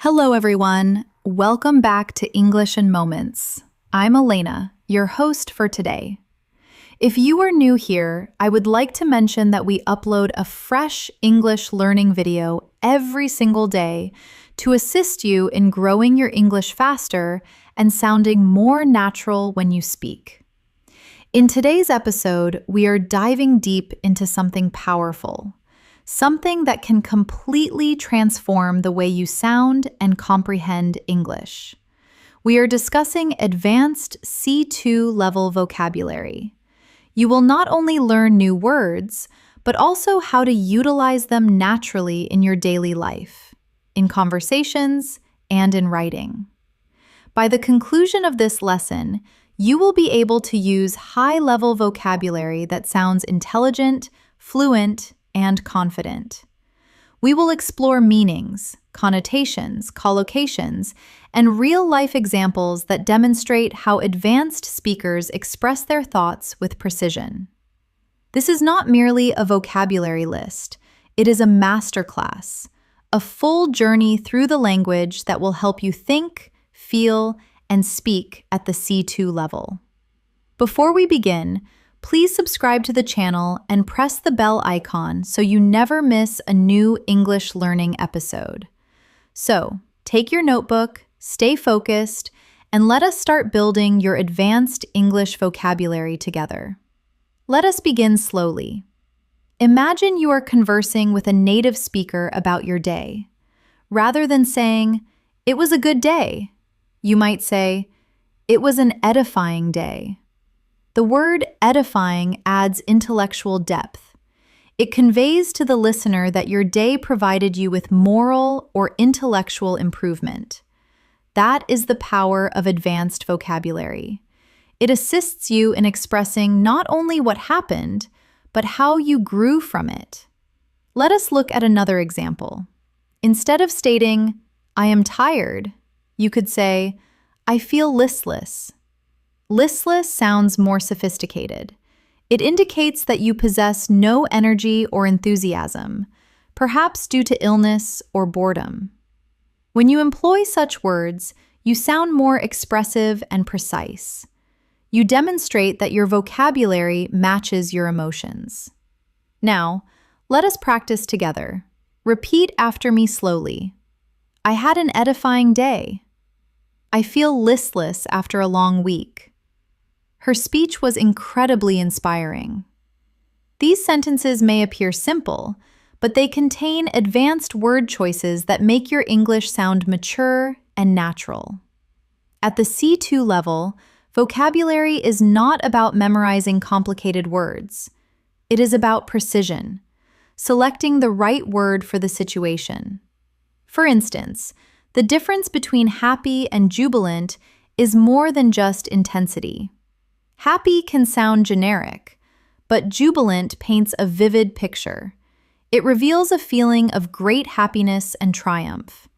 Hello, everyone. Welcome back to English in Moments. I'm Elena, your host for today. If you are new here, I would like to mention that we upload a fresh English learning video every single day to assist you in growing your English faster and sounding more natural when you speak. In today's episode, we are diving deep into something powerful. Something that can completely transform the way you sound and comprehend English. We are discussing advanced C2 level vocabulary. You will not only learn new words, but also how to utilize them naturally in your daily life, in conversations, and in writing. By the conclusion of this lesson, you will be able to use high-level vocabulary that sounds intelligent, fluent, and confident. We will explore meanings, connotations, collocations, and real-life examples that demonstrate how advanced speakers express their thoughts with precision. This is not merely a vocabulary list, it is a masterclass, a full journey through the language that will help you think, feel, and speak at the C2 level. Before we begin, please subscribe to the channel and press the bell icon so you never miss a new English learning episode. So, take your notebook, stay focused, and let us start building your advanced English vocabulary together. Let us begin slowly. Imagine you are conversing with a native speaker about your day. Rather than saying, "It was a good day," you might say, "It was an edifying day." The word edifying adds intellectual depth. It conveys to the listener that your day provided you with moral or intellectual improvement. That is the power of advanced vocabulary. It assists you in expressing not only what happened, but how you grew from it. Let us look at another example. Instead of stating, "I am tired," you could say, "I feel listless." Listless sounds more sophisticated. It indicates that you possess no energy or enthusiasm, perhaps due to illness or boredom. When you employ such words, you sound more expressive and precise. You demonstrate that your vocabulary matches your emotions. Now, let us practice together. Repeat after me slowly. I had an edifying day. I feel listless after a long week. Her speech was incredibly inspiring. These sentences may appear simple, but they contain advanced word choices that make your English sound mature and natural. At the C2 level, vocabulary is not about memorizing complicated words. It is about precision, selecting the right word for the situation. For instance, the difference between happy and jubilant is more than just intensity. Happy can sound generic, but jubilant paints a vivid picture. It reveals a feeling of great happiness and triumph.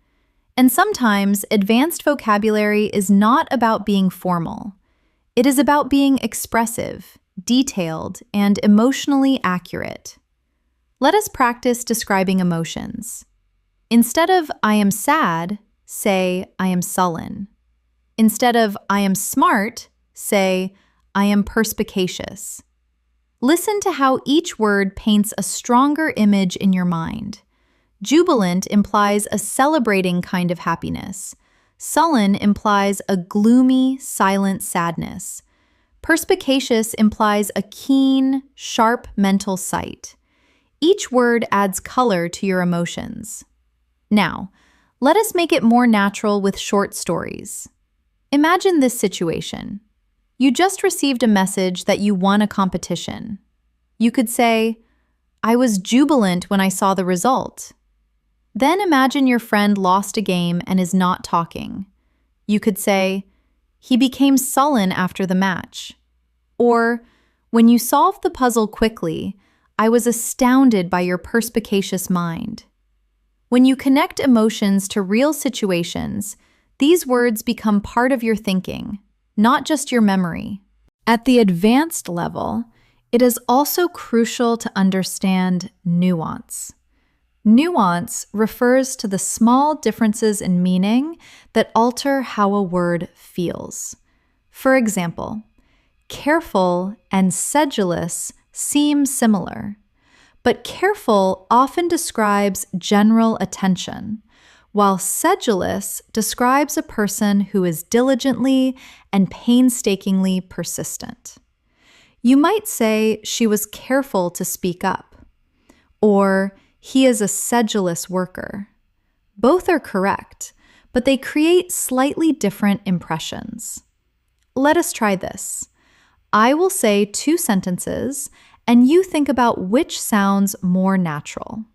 And sometimes, advanced vocabulary is not about being formal. It is about being expressive, detailed, and emotionally accurate. Let us practice describing emotions. Instead of "I am sad," say "I am sullen." Instead of "I am smart," say "I am perspicacious." Listen to how each word paints a stronger image in your mind. Jubilant implies a celebrating kind of happiness. Sullen implies a gloomy, silent sadness. Perspicacious implies a keen, sharp mental sight. Each word adds color to your emotions. Now, let us make it more natural with short stories. Imagine this situation. You just received a message that you won a competition. You could say, "I was jubilant when I saw the result." Then imagine your friend lost a game and is not talking. You could say, "He became sullen after the match." Or, "When you solved the puzzle quickly, I was astounded by your perspicacious mind." When you connect emotions to real situations, these words become part of your thinking, not just your memory. At the advanced level, it is also crucial to understand nuance. Nuance refers to the small differences in meaning that alter how a word feels. For example, careful and sedulous seem similar, but careful often describes general attention, while sedulous describes a person who is diligently and painstakingly persistent. You might say she was careful to speak up, or he is a sedulous worker. Both are correct, but they create slightly different impressions. Let us try this. I will say two sentences, and you think about which sounds more natural.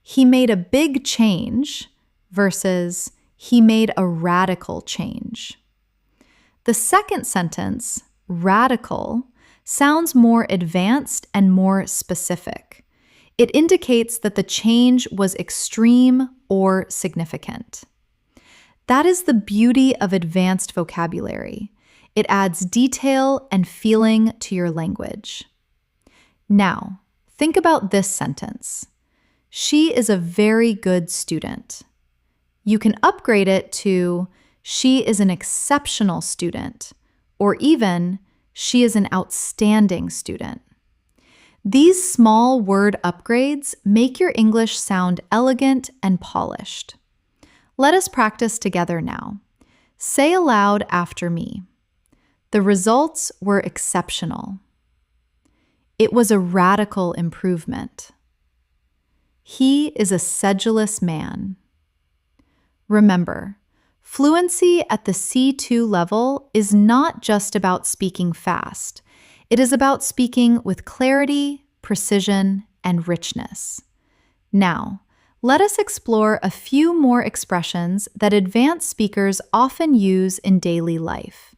He made a big change versus he made a radical change. The second sentence, radical, sounds more advanced and more specific. It indicates that the change was extreme or significant. That is the beauty of advanced vocabulary. It adds detail and feeling to your language. Now, think about this sentence. She is a very good student. You can upgrade it to she is an exceptional student, or even she is an outstanding student. These small word upgrades make your English sound elegant and polished. Let us practice together now. Say aloud after me. The results were exceptional. It was a radical improvement. He is a sedulous man. Remember, fluency at the C2 level is not just about speaking fast. It is about speaking with clarity, precision, and richness. Now, let us explore a few more expressions that advanced speakers often use in daily life.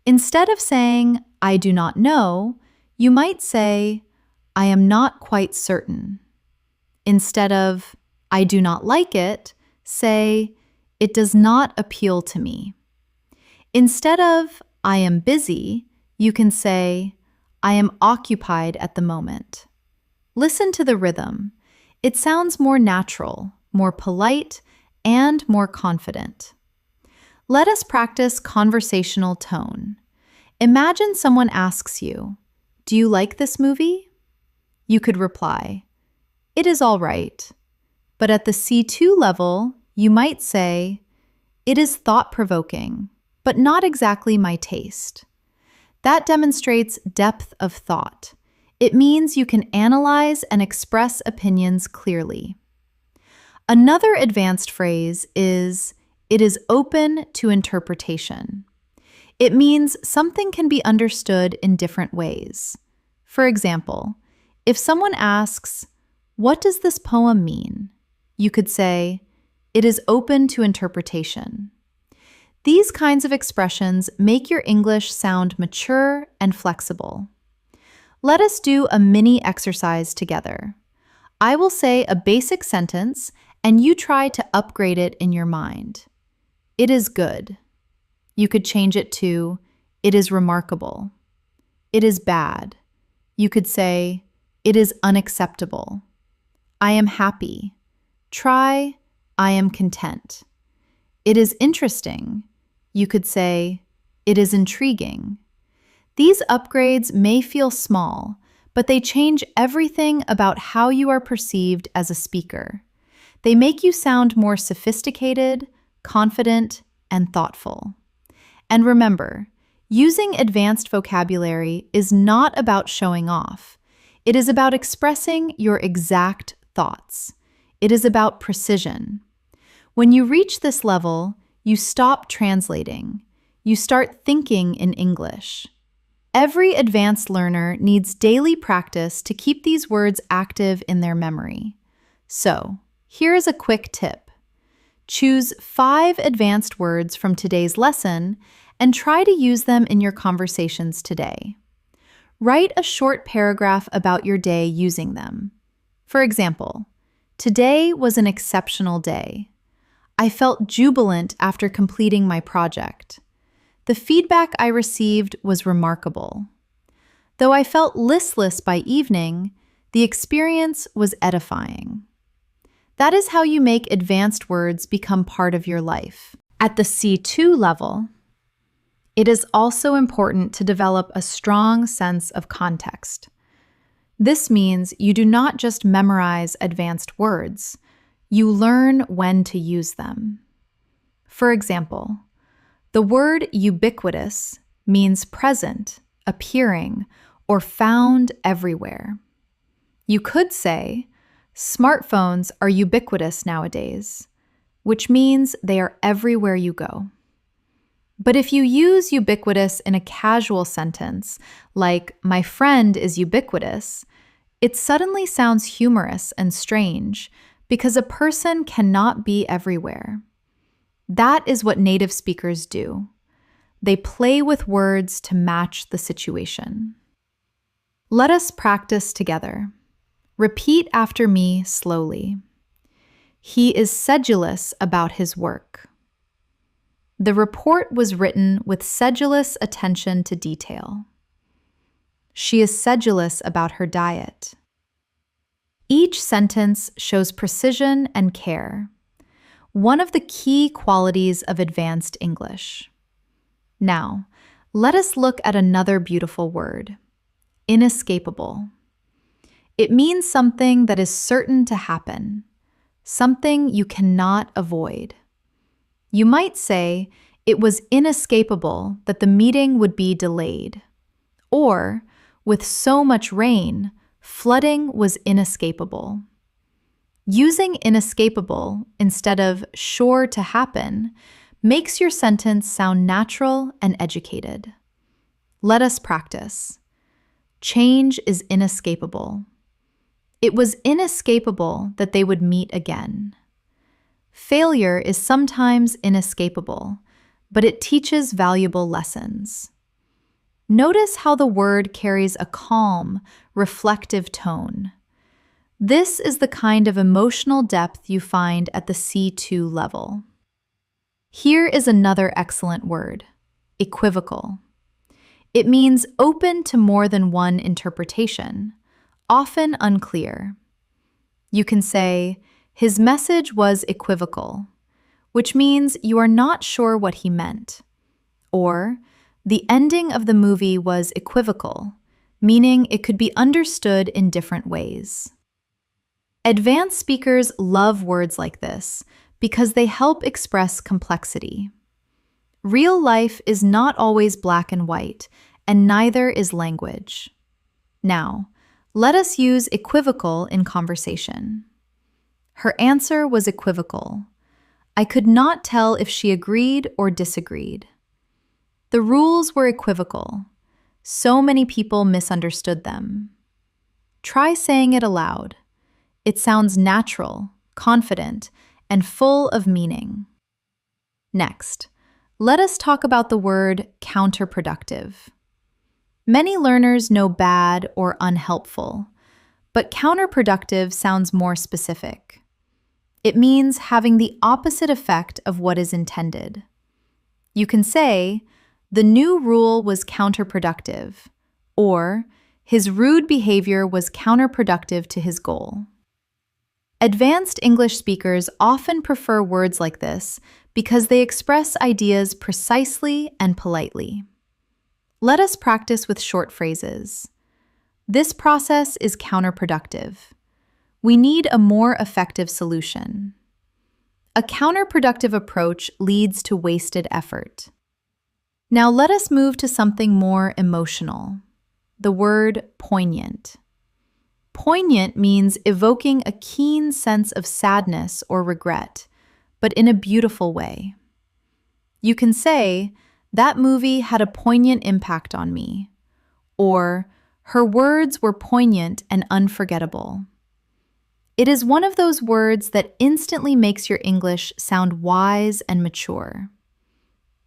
Instead of saying, I do not know, you might say, I am not quite certain. Instead of, I do not like it, say, it does not appeal to me. Instead of, I am busy, you can say, I am occupied at the moment. Listen to the rhythm. It sounds more natural, more polite, and more confident. Let us practice conversational tone. Imagine someone asks you, do you like this movie? You could reply, it is all right. But at the C2 level, you might say, it is thought-provoking, but not exactly my taste. That demonstrates depth of thought. It means you can analyze and express opinions clearly. Another advanced phrase is, it is open to interpretation. It means something can be understood in different ways. For example, if someone asks, what does this poem mean? You could say, it is open to interpretation. These kinds of expressions make your English sound mature and flexible. Let us do a mini exercise together. I will say a basic sentence, and you try to upgrade it in your mind. It is good. You could change it to, it is remarkable. It is bad. You could say, it is unacceptable. I am happy. Try, I am content. It is interesting. You could say, it is intriguing. These upgrades may feel small, but they change everything about how you are perceived as a speaker. They make you sound more sophisticated, confident, and thoughtful. And remember, using advanced vocabulary is not about showing off. It is about expressing your exact thoughts. It is about precision. When you reach this level, you stop translating. You start thinking in English. Every advanced learner needs daily practice to keep these words active in their memory. So, here is a quick tip. Choose 5 advanced words from today's lesson and try to use them in your conversations today. Write a short paragraph about your day using them. For example, today was an exceptional day. I felt jubilant after completing my project. The feedback I received was remarkable. Though I felt listless by evening, the experience was edifying. That is how you make advanced words become part of your life. At the C2 level, it is also important to develop a strong sense of context. This means you do not just memorize advanced words, you learn when to use them. For example, the word ubiquitous means present, appearing, or found everywhere. You could say, smartphones are ubiquitous nowadays, which means they are everywhere you go. But if you use ubiquitous in a casual sentence, like, my friend is ubiquitous, it suddenly sounds humorous and strange because a person cannot be everywhere. That is what native speakers do. They play with words to match the situation. Let us practice together. Repeat after me slowly. He is sedulous about his work. The report was written with sedulous attention to detail. She is sedulous about her diet. Each sentence shows precision and care, one of the key qualities of advanced English. Now, let us look at another beautiful word, inescapable. It means something that is certain to happen, something you cannot avoid. You might say, it was inescapable that the meeting would be delayed. Or, with so much rain, flooding was inescapable. Using inescapable instead of sure to happen makes your sentence sound natural and educated. Let us practice. Change is inescapable. It was inescapable that they would meet again. Failure is sometimes inescapable, but it teaches valuable lessons. Notice how the word carries a calm, reflective tone. This is the kind of emotional depth you find at the C2 level. Here is another excellent word, equivocal. It means open to more than one interpretation, often unclear. You can say, his message was equivocal, which means you are not sure what he meant. Or, the ending of the movie was equivocal, meaning it could be understood in different ways. Advanced speakers love words like this because they help express complexity. Real life is not always black and white, and neither is language. Now, let us use equivocal in conversation. Her answer was equivocal. I could not tell if she agreed or disagreed. The rules were equivocal. So many people misunderstood them. Try saying it aloud. It sounds natural, confident, and full of meaning. Next, let us talk about the word counterproductive. Many learners know bad or unhelpful, but counterproductive sounds more specific. It means having the opposite effect of what is intended. You can say, the new rule was counterproductive, or his rude behavior was counterproductive to his goal. Advanced English speakers often prefer words like this because they express ideas precisely and politely. Let us practice with short phrases. This process is counterproductive. We need a more effective solution. A counterproductive approach leads to wasted effort. Now let us move to something more emotional. The word poignant. Poignant means evoking a keen sense of sadness or regret, but in a beautiful way. You can say, that movie had a poignant impact on me, or her words were poignant and unforgettable. It is one of those words that instantly makes your English sound wise and mature.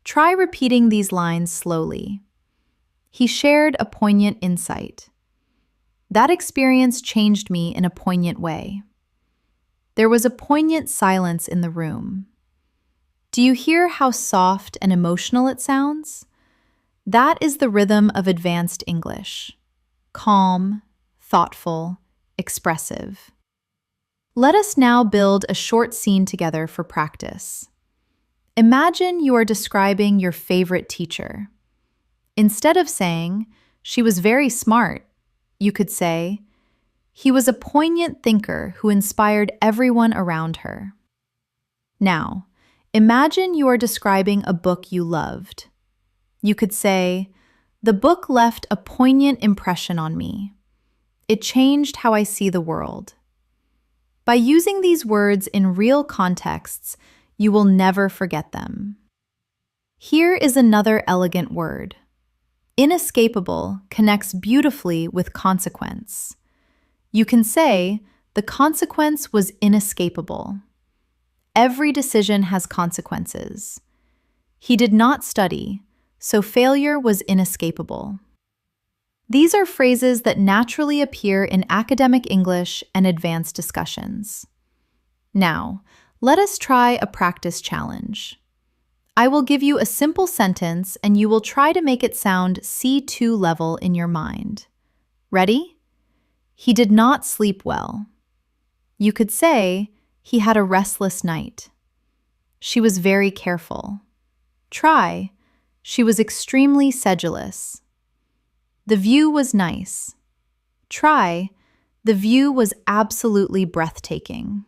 Try repeating these lines slowly. He shared a poignant insight. That experience changed me in a poignant way. There was a poignant silence in the room. Do you hear how soft and emotional it sounds? That is the rhythm of advanced English. Calm, thoughtful, expressive. Let us now build a short scene together for practice. Imagine you are describing your favorite teacher. Instead of saying, "She was very smart," you could say, "He was a poignant thinker who inspired everyone around her." Now, imagine you are describing a book you loved. You could say, "The book left a poignant impression on me. It changed how I see the world." By using these words in real contexts, you will never forget them. Here is another elegant word. Inescapable connects beautifully with consequence. You can say, "The consequence was inescapable." Every decision has consequences. He did not study, so failure was inescapable. These are phrases that naturally appear in academic English and advanced discussions. Now, let us try a practice challenge. I will give you a simple sentence and you will try to make it sound C2 level in your mind. Ready? He did not sleep well. You could say, "He had a restless night." She was very careful. Try, "She was extremely sedulous." The view was nice. Try, "The view was absolutely breathtaking."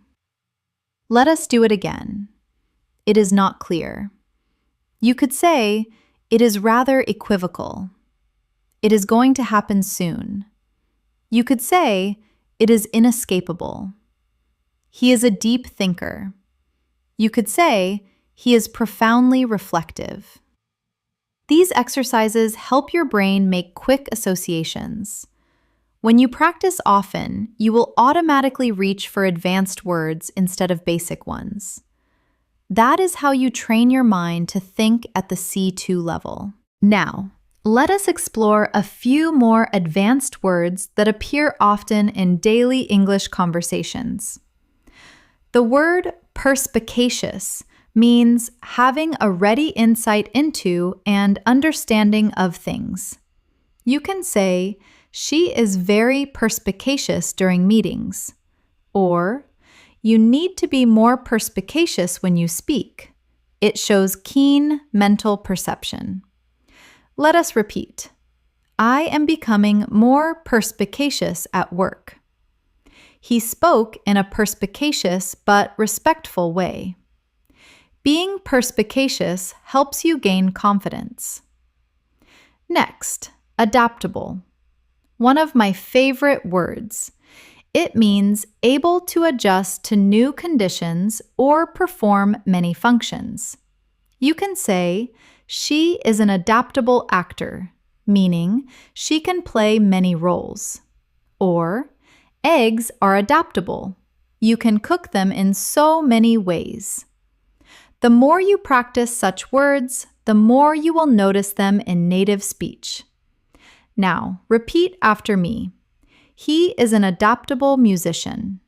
Let us do it again. It is not clear. You could say, "It is rather equivocal." It is going to happen soon. You could say, "It is inescapable." He is a deep thinker. You could say, "He is profoundly reflective." These exercises help your brain make quick associations. When you practice often, you will automatically reach for advanced words instead of basic ones. That is how you train your mind to think at the C2 level. Now, let us explore a few more advanced words that appear often in daily English conversations. The word perspicacious means having a ready insight into and understanding of things. You can say, "She is very perspicacious during meetings," or "You need to be more perspicacious when you speak. It shows keen mental perception." Let us repeat. I am becoming more perspicacious at work. He spoke in a perspicacious but respectful way. Being perspicacious helps you gain confidence. Next, adaptable. One of my favorite words. It means able to adjust to new conditions or perform many functions. You can say, "She is an adaptable actor," meaning she can play many roles. Or, "Eggs are adaptable. You can cook them in so many ways." The more you practice such words, the more you will notice them in native speech. Now, repeat after me. He is an adaptable musician.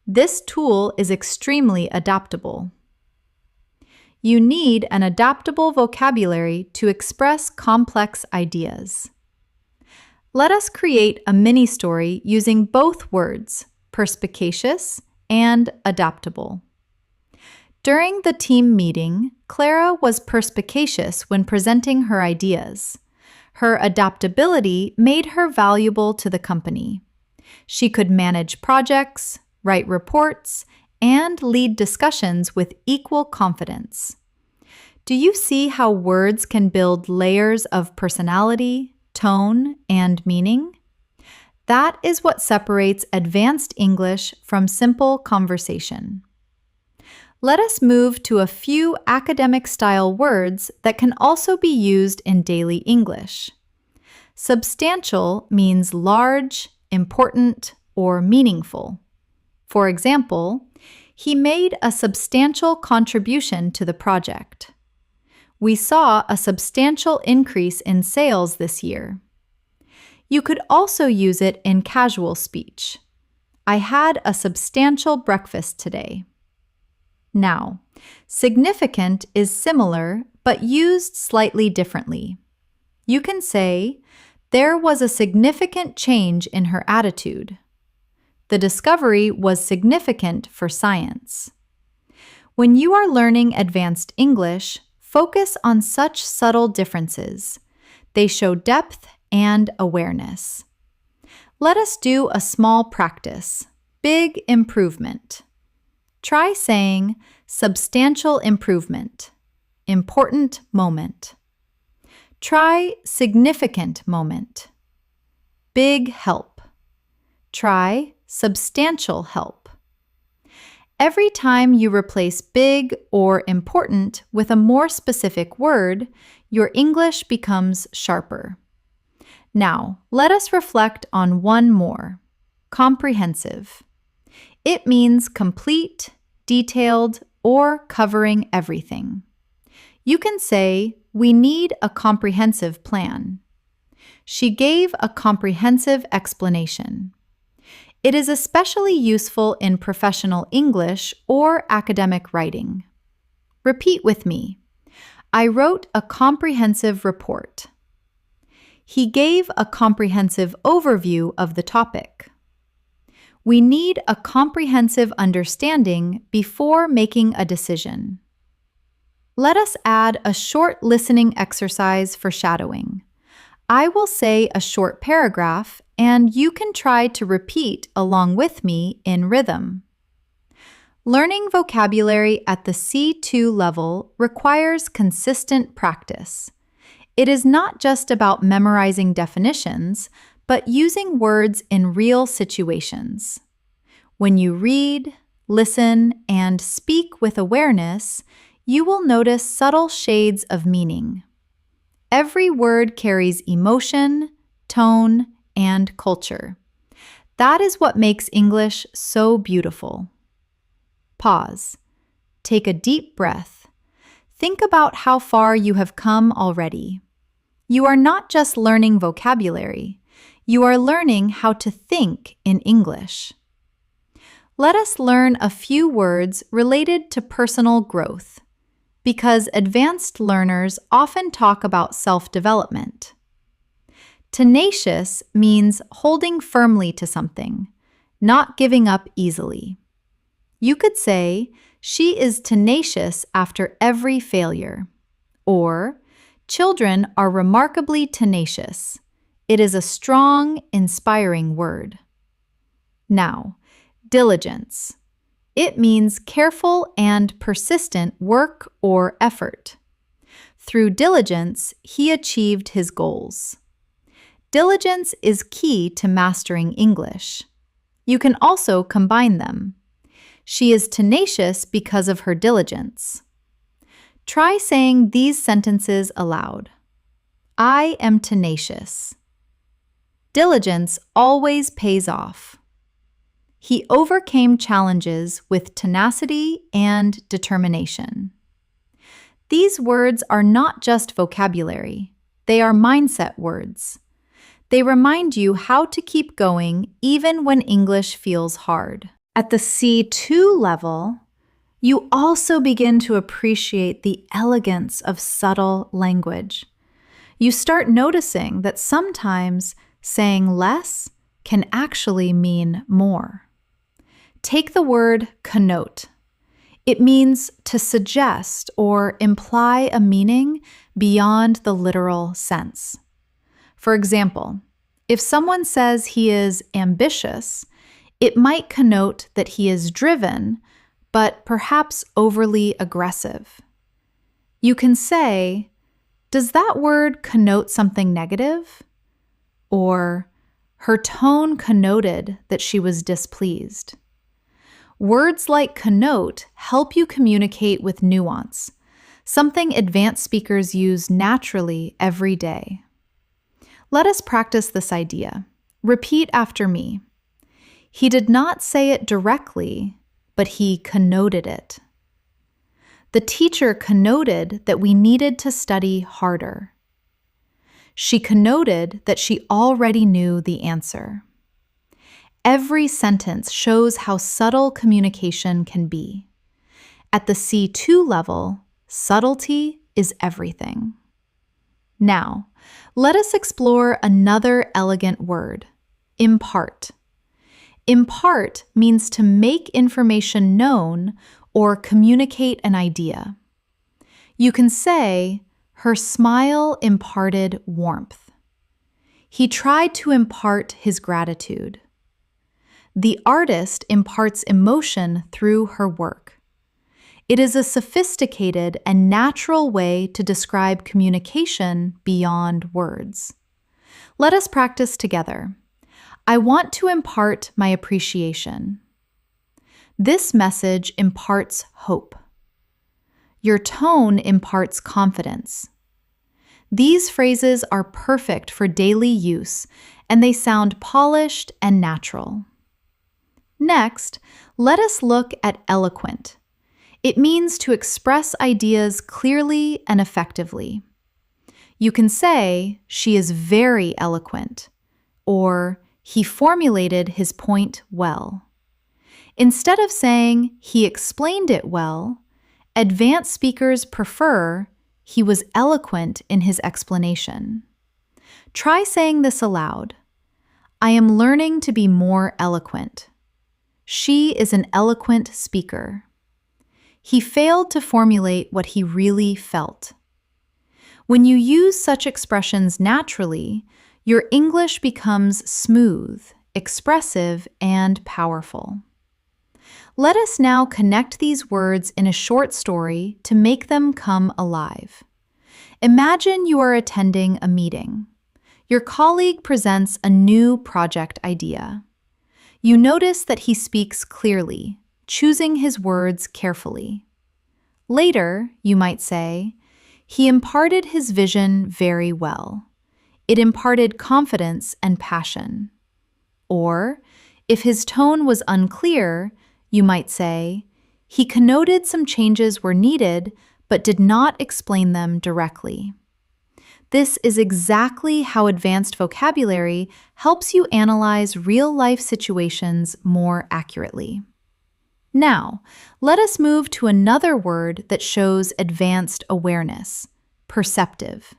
This tool is extremely adaptable. You need an adaptable vocabulary to express complex ideas. Let us create a mini-story using both words, perspicacious and adaptable. During the team meeting, Clara was perspicacious when presenting her ideas. Her adaptability made her valuable to the company. She could manage projects, write reports, and lead discussions with equal confidence. Do you see how words can build layers of personality, tone, and meaning? That is what separates advanced English from simple conversation. Let us move to a few academic-style words that can also be used in daily English. Substantial means large, important, or meaningful. For example, he made a substantial contribution to the project. We saw a substantial increase in sales this year. You could also use it in casual speech. I had a substantial breakfast today. Now, significant is similar but used slightly differently. You can say, "There was a significant change in her attitude." The discovery was significant for science. When you are learning advanced English, focus on such subtle differences. They show depth and awareness. Let us do a small practice. Big improvement. Try saying substantial improvement, important moment. Try significant moment, big help. Try substantial help. Every time you replace big or important with a more specific word, your English becomes sharper. Now, let us reflect on one more. Comprehensive. It means complete, detailed, or covering everything. You can say, "We need a comprehensive plan." She gave a comprehensive explanation. It is especially useful in professional English or academic writing. Repeat with me. I wrote a comprehensive report. He gave a comprehensive overview of the topic. We need a comprehensive understanding before making a decision. Let us add a short listening exercise for shadowing. I will say a short paragraph, and you can try to repeat along with me in rhythm. Learning vocabulary at the C2 level requires consistent practice. It is not just about memorizing definitions, but using words in real situations. When you read, listen, and speak with awareness, you will notice subtle shades of meaning. Every word carries emotion, tone, and culture. That is what makes English so beautiful. Pause. Take a deep breath. Think about how far you have come already. You are not just learning vocabulary. You are learning how to think in English. Let us learn a few words related to personal growth, because advanced learners often talk about self-development. Tenacious means holding firmly to something, not giving up easily. You could say, "She is tenacious after every failure," or "Children are remarkably tenacious." It is a strong, inspiring word. Now, diligence. It means careful and persistent work or effort. Through diligence, he achieved his goals. Diligence is key to mastering English. You can also combine them. She is tenacious because of her diligence. Try saying these sentences aloud. I am tenacious. Diligence always pays off. He overcame challenges with tenacity and determination. These words are not just vocabulary, they are mindset words. They remind you how to keep going even when English feels hard. At the C2 level, you also begin to appreciate the elegance of subtle language. You start noticing that sometimes saying less can actually mean more. Take the word connote. It means to suggest or imply a meaning beyond the literal sense. For example, if someone says he is ambitious, it might connote that he is driven, but perhaps overly aggressive. You can say, "Does that word connote something negative?" Or, "Her tone connoted that she was displeased." Words like connote help you communicate with nuance, something advanced speakers use naturally every day. Let us practice this idea. Repeat after me. He did not say it directly, but he connoted it. The teacher connoted that we needed to study harder. She connoted that she already knew the answer. Every sentence shows how subtle communication can be. At the C2 level, subtlety is everything. Now, let us explore another elegant word, impart. Impart means to make information known or communicate an idea. You can say, her smile imparted warmth. He tried to impart his gratitude. The artist imparts emotion through her work. It is a sophisticated and natural way to describe communication beyond words. Let us practice together. I want to impart my appreciation. This message imparts hope. Your tone imparts confidence. These phrases are perfect for daily use, and they sound polished and natural. Next, let us look at eloquent. It means to express ideas clearly and effectively. You can say, she is very eloquent, or he formulated his point well. Instead of saying, he explained it well, advanced speakers prefer, he was eloquent in his explanation. Try saying this aloud. I am learning to be more eloquent. She is an eloquent speaker. He failed to formulate what he really felt. When you use such expressions naturally, your English becomes smooth, expressive, and powerful. Let us now connect these words in a short story to make them come alive. Imagine you are attending a meeting. Your colleague presents a new project idea. You notice that he speaks clearly, choosing his words carefully. Later, you might say, he imparted his vision very well. It imparted confidence and passion. Or, if his tone was unclear, you might say, he connoted some changes were needed, but did not explain them directly. This is exactly how advanced vocabulary helps you analyze real-life situations more accurately. Now, let us move to another word that shows advanced awareness, perceptive.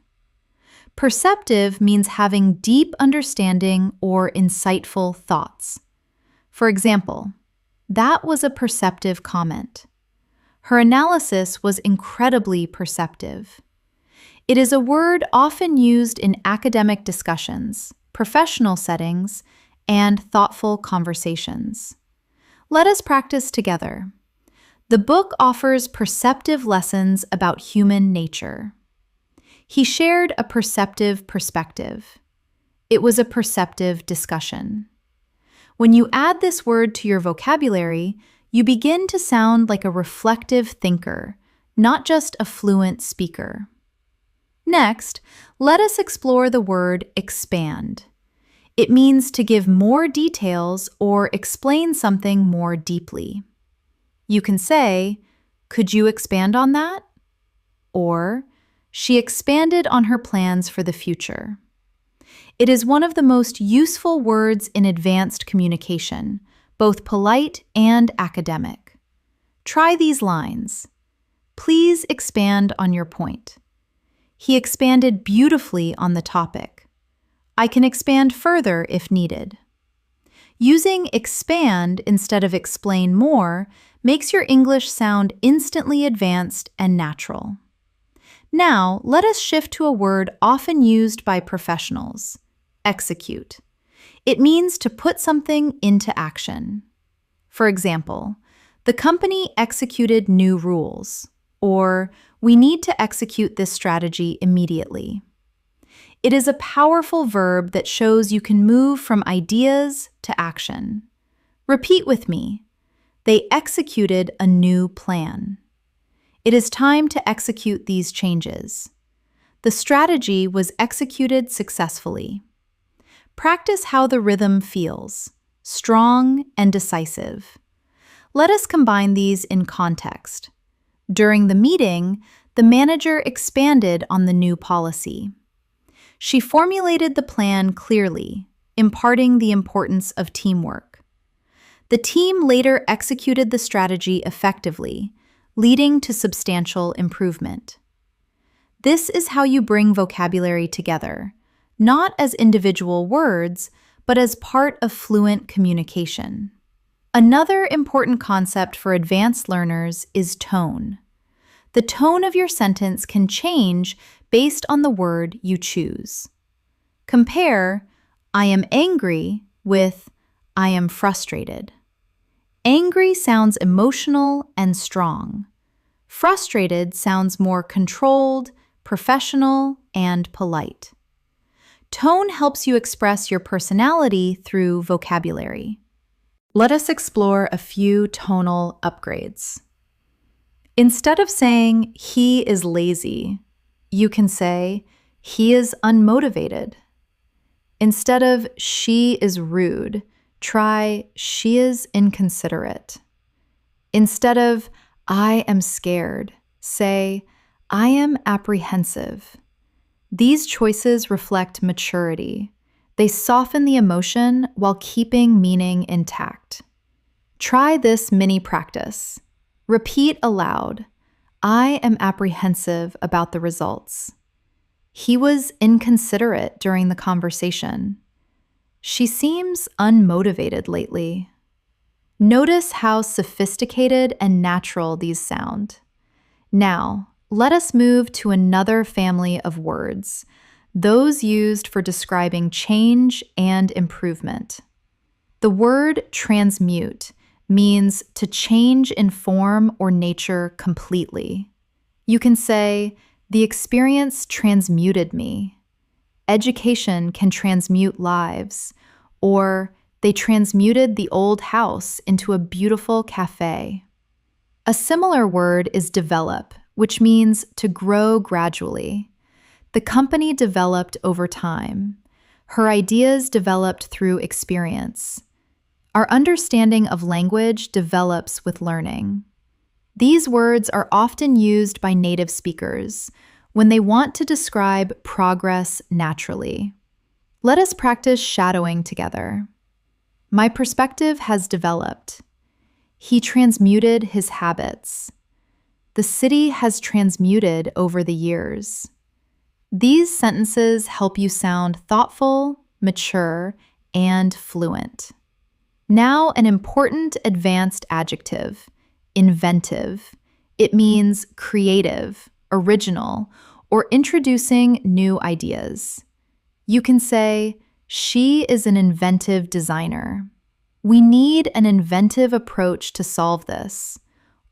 Perceptive means having deep understanding or insightful thoughts. For example, that was a perceptive comment. Her analysis was incredibly perceptive. It is a word often used in academic discussions, professional settings, and thoughtful conversations. Let us practice together. The book offers perceptive lessons about human nature. He shared a perceptive perspective. It was a perceptive discussion. When you add this word to your vocabulary, you begin to sound like a reflective thinker, not just a fluent speaker. Next, let us explore the word expand. It means to give more details or explain something more deeply. You can say, could you expand on that? Or, she expanded on her plans for the future. It is one of the most useful words in advanced communication, both polite and academic. Try these lines. Please expand on your point. He expanded beautifully on the topic. I can expand further if needed. Using expand instead of explain more makes your English sound instantly advanced and natural. Now, let us shift to a word often used by professionals, execute. It means to put something into action. For example, the company executed new rules, or we need to execute this strategy immediately. It is a powerful verb that shows you can move from ideas to action. Repeat with me. They executed a new plan. It is time to execute these changes. The strategy was executed successfully. Practice how the rhythm feels, strong and decisive. Let us combine these in context. During the meeting, the manager expanded on the new policy. She formulated the plan clearly, imparting the importance of teamwork. The team later executed the strategy effectively, leading to substantial improvement. This is how you bring vocabulary together, not as individual words, but as part of fluent communication. Another important concept for advanced learners is tone. The tone of your sentence can change based on the word you choose. Compare "I am angry" with "I am frustrated." Angry sounds emotional and strong. Frustrated sounds more controlled, professional, and polite. Tone helps you express your personality through vocabulary. Let us explore a few tonal upgrades. Instead of saying "he is lazy," you can say "he is unmotivated." Instead of "she is rude," try "she is inconsiderate." Instead of "I am scared," say "I am apprehensive." These choices reflect maturity. They soften the emotion while keeping meaning intact. Try this mini practice. Repeat aloud, "I am apprehensive about the results." "He was inconsiderate during the conversation." "She seems unmotivated lately." Notice how sophisticated and natural these sound. Now, let us move to another family of words, those used for describing change and improvement. The word transmute means to change in form or nature completely. You can say, "The experience transmuted me." "Education can transmute lives," or "They transmuted the old house into a beautiful cafe." A similar word is develop, which means to grow gradually. The company developed over time. Her ideas developed through experience. Our understanding of language develops with learning. These words are often used by native speakers when they want to describe progress naturally. Let us practice shadowing together. "My perspective has developed." "He transmuted his habits." "The city has transmuted over the years." These sentences help you sound thoughtful, mature, and fluent. Now, an important advanced adjective, inventive. It means creative, original, or introducing new ideas. You can say, "She is an inventive designer." "We need an inventive approach to solve this."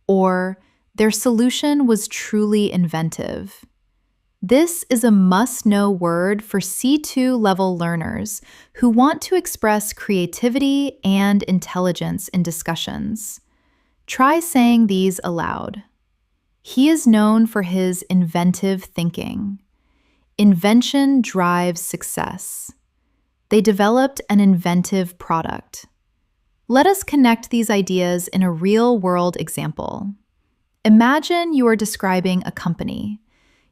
Or, "Their solution was truly inventive." This is a must-know word for C2 level learners who want to express creativity and intelligence in discussions. Try saying these aloud. "He is known for his inventive thinking." Invention drives success. They developed an inventive product. Let us connect these ideas in a real-world example. Imagine you are describing a company.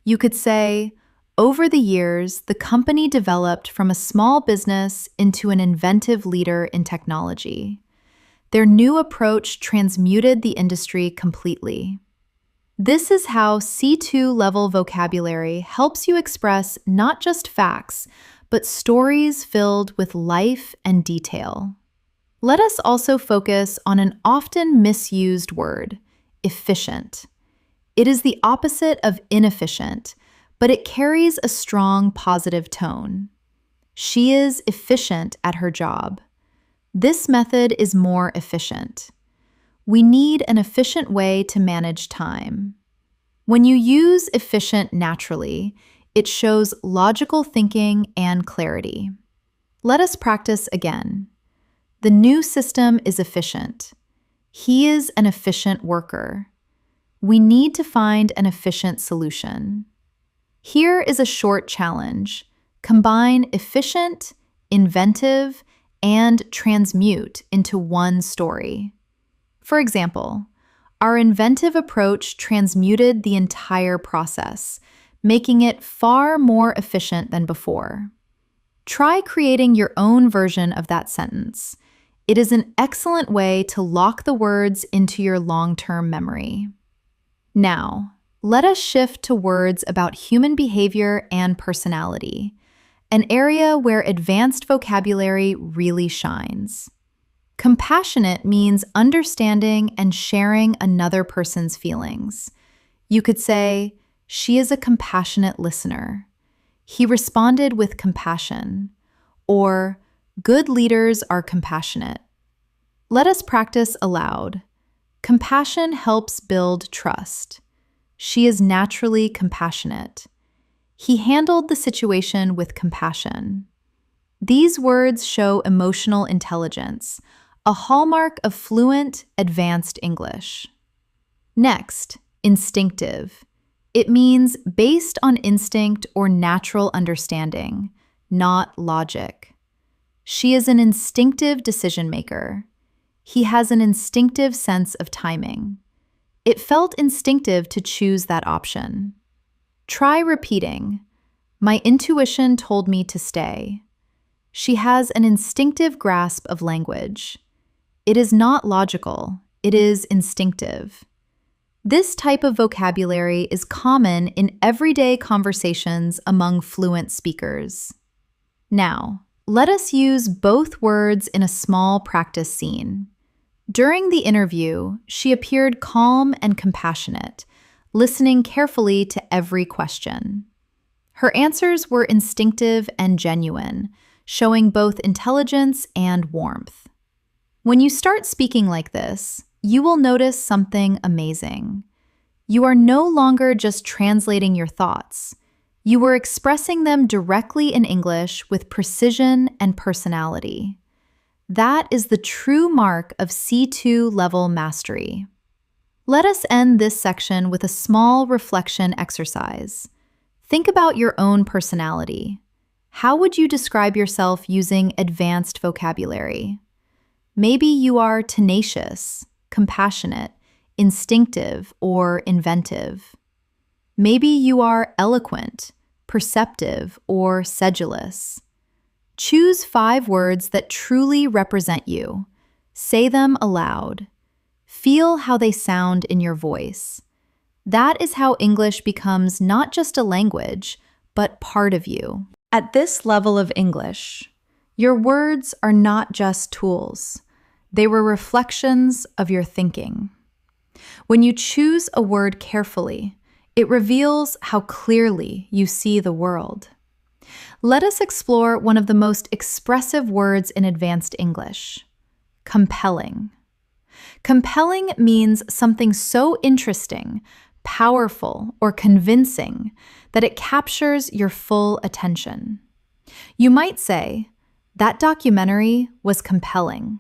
You could say, "Over the years, the company developed from a small business into an inventive leader in technology. Their new approach transmuted the industry completely." This is how C2 level vocabulary helps you express not just facts, but stories filled with life and detail. Let us also focus on an often misused word, efficient. It is the opposite of inefficient, but it carries a strong positive tone. "She is efficient at her job." This method is more efficient. We need an efficient way to manage time. When you use efficient naturally, it shows logical thinking and clarity. Let us practice again. "The new system is efficient." "He is an efficient worker." We need to find an efficient solution. Here is a short challenge. Combine efficient, inventive, and transmute into one story. For example, "Our inventive approach transmuted the entire process, making it far more efficient than before." Try creating your own version of that sentence. It is an excellent way to lock the words into your long-term memory. Now, let us shift to words about human behavior and personality. an area where advanced vocabulary really shines. Compassionate means understanding and sharing another person's feelings. You could say, "She is a compassionate listener." "He responded with compassion." Or, "Good leaders are compassionate." Let us practice aloud. Compassion helps build trust. She is naturally compassionate. He handled the situation with compassion. These words show emotional intelligence, a hallmark of fluent, advanced English. Next, instinctive. It means based on instinct or natural understanding, not logic. She is an instinctive decision maker. He has an instinctive sense of timing. It felt instinctive to choose that option. Try repeating. My intuition told me to stay. She has an instinctive grasp of language. It is not logical, it is instinctive. This type of vocabulary is common in everyday conversations among fluent speakers. Now, let us use both words in a small practice scene. During the interview, she appeared calm and compassionate, listening carefully to every question. Her answers were instinctive and genuine, showing both intelligence and warmth. When you start speaking like this, you will notice something amazing. You are no longer just translating your thoughts. You are expressing them directly in English with precision and personality. That is the true mark of C2 level mastery. Let us end this section with a small reflection exercise. Think about your own personality. How would you describe yourself using advanced vocabulary? Maybe you are tenacious, compassionate, instinctive, or inventive. Maybe you are eloquent, perceptive, or sedulous. Choose 5 words that truly represent you. Say them aloud. Feel how they sound in your voice. That is how English becomes not just a language, but part of you. At this level of English, your words are not just tools. They were reflections of your thinking. When you choose a word carefully, it reveals how clearly you see the world. Let us explore one of the most expressive words in advanced English: compelling. Compelling means something so interesting, powerful, or convincing that it captures your full attention. You might say, "That documentary was compelling,"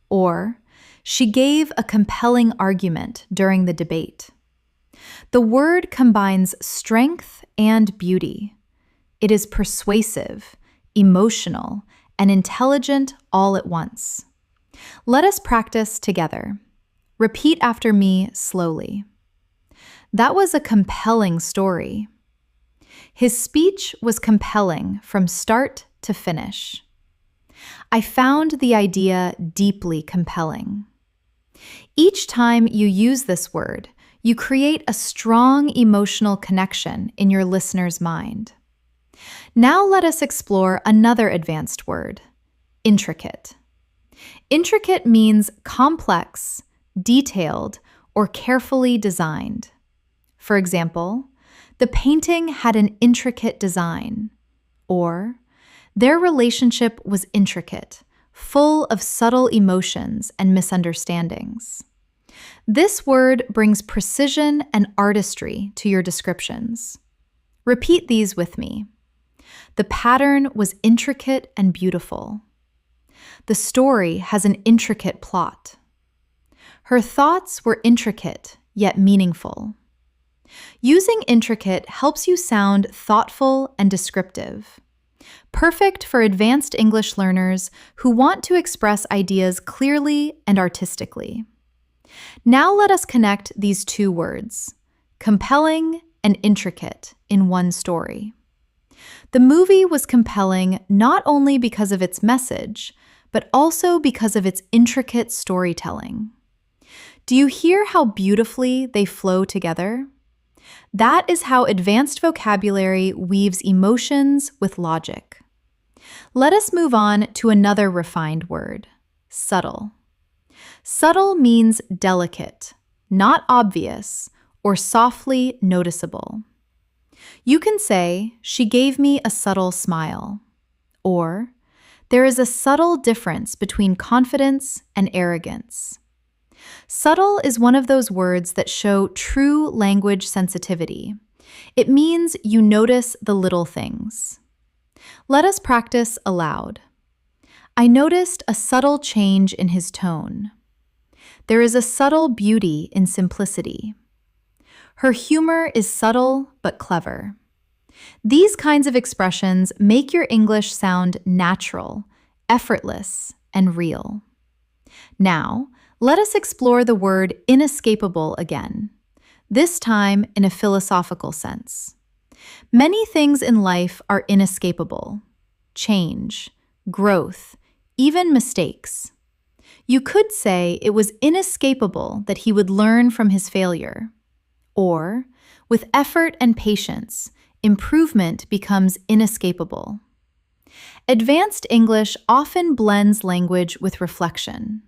or "She gave a compelling argument during the debate." The word combines strength and beauty. It is persuasive, emotional, and intelligent all at once. Let us practice together. Repeat after me slowly. That was a compelling story. His speech was compelling from start to finish. I found the idea deeply compelling. Each time you use this word, you create a strong emotional connection in your listener's mind. Now let us explore another advanced word: intricate. Intricate means complex, detailed, or carefully designed. For example, the painting had an intricate design, or their relationship was intricate, full of subtle emotions and misunderstandings. This word brings precision and artistry to your descriptions. Repeat these with me. The pattern was intricate and beautiful. The story has an intricate plot. Her thoughts were intricate yet meaningful. Using intricate helps you sound thoughtful and descriptive. Perfect for advanced English learners who want to express ideas clearly and artistically. Now let us connect these 2 words, compelling and intricate, in one story. The movie was compelling not only because of its message, but also because of its intricate storytelling. Do you hear how beautifully they flow together? That is how advanced vocabulary weaves emotions with logic. Let us move on to another refined word, subtle. Subtle means delicate, not obvious, or softly noticeable. You can say, "She gave me a subtle smile," or "There is a subtle difference between confidence and arrogance." Subtle is one of those words that show true language sensitivity. It means you notice the little things. Let us practice aloud. I noticed a subtle change in his tone. There is a subtle beauty in simplicity. Her humor is subtle but clever. These kinds of expressions make your English sound natural, effortless, and real. Now, let us explore the word inescapable again, this time in a philosophical sense. Many things in life are inescapable: change, growth, even mistakes. You could say it was inescapable that he would learn from his failure. Or, with effort and patience, improvement becomes inescapable. Advanced English often blends language with reflection.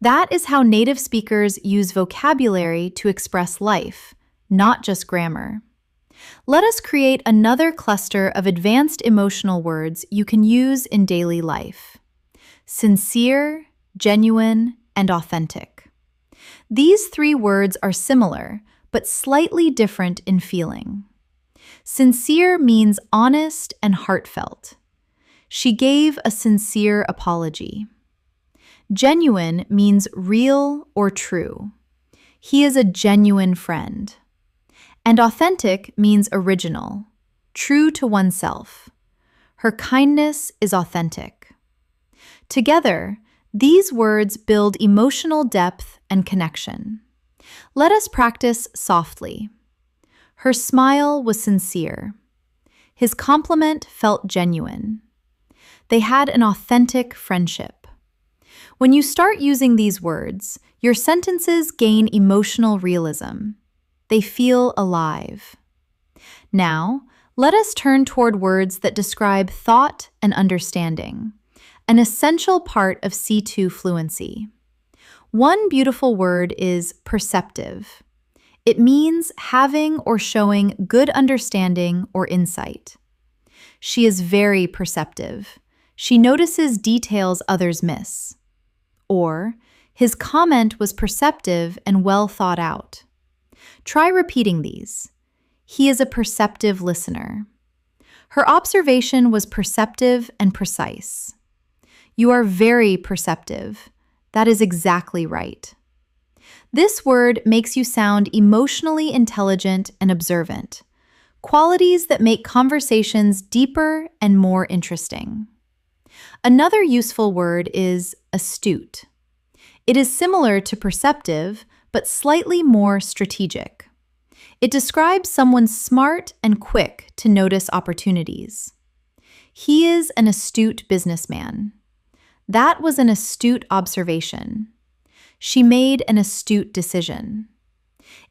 That is how native speakers use vocabulary to express life, not just grammar. Let us create another cluster of advanced emotional words you can use in daily life: sincere, genuine, and authentic. These three words are similar, but slightly different in feeling. Sincere means honest and heartfelt. She gave a sincere apology. Genuine means real or true. He is a genuine friend. And authentic means original, true to oneself. Her kindness is authentic. Together, these words build emotional depth and connection. Let us practice softly. Her smile was sincere. His compliment felt genuine. They had an authentic friendship. When you start using these words, your sentences gain emotional realism. They feel alive. Now, let us turn toward words that describe thought and understanding, an essential part of C2 fluency. One beautiful word is perceptive. It means having or showing good understanding or insight. She is very perceptive. She notices details others miss. Or, his comment was perceptive and well thought out. Try repeating these. He is a perceptive listener. Her observation was perceptive and precise. You are very perceptive. That is exactly right. This word makes you sound emotionally intelligent and observant, qualities that make conversations deeper and more interesting. Another useful word is astute. It is similar to perceptive, but slightly more strategic. It describes someone smart and quick to notice opportunities. He is an astute businessman. That was an astute observation. She made an astute decision.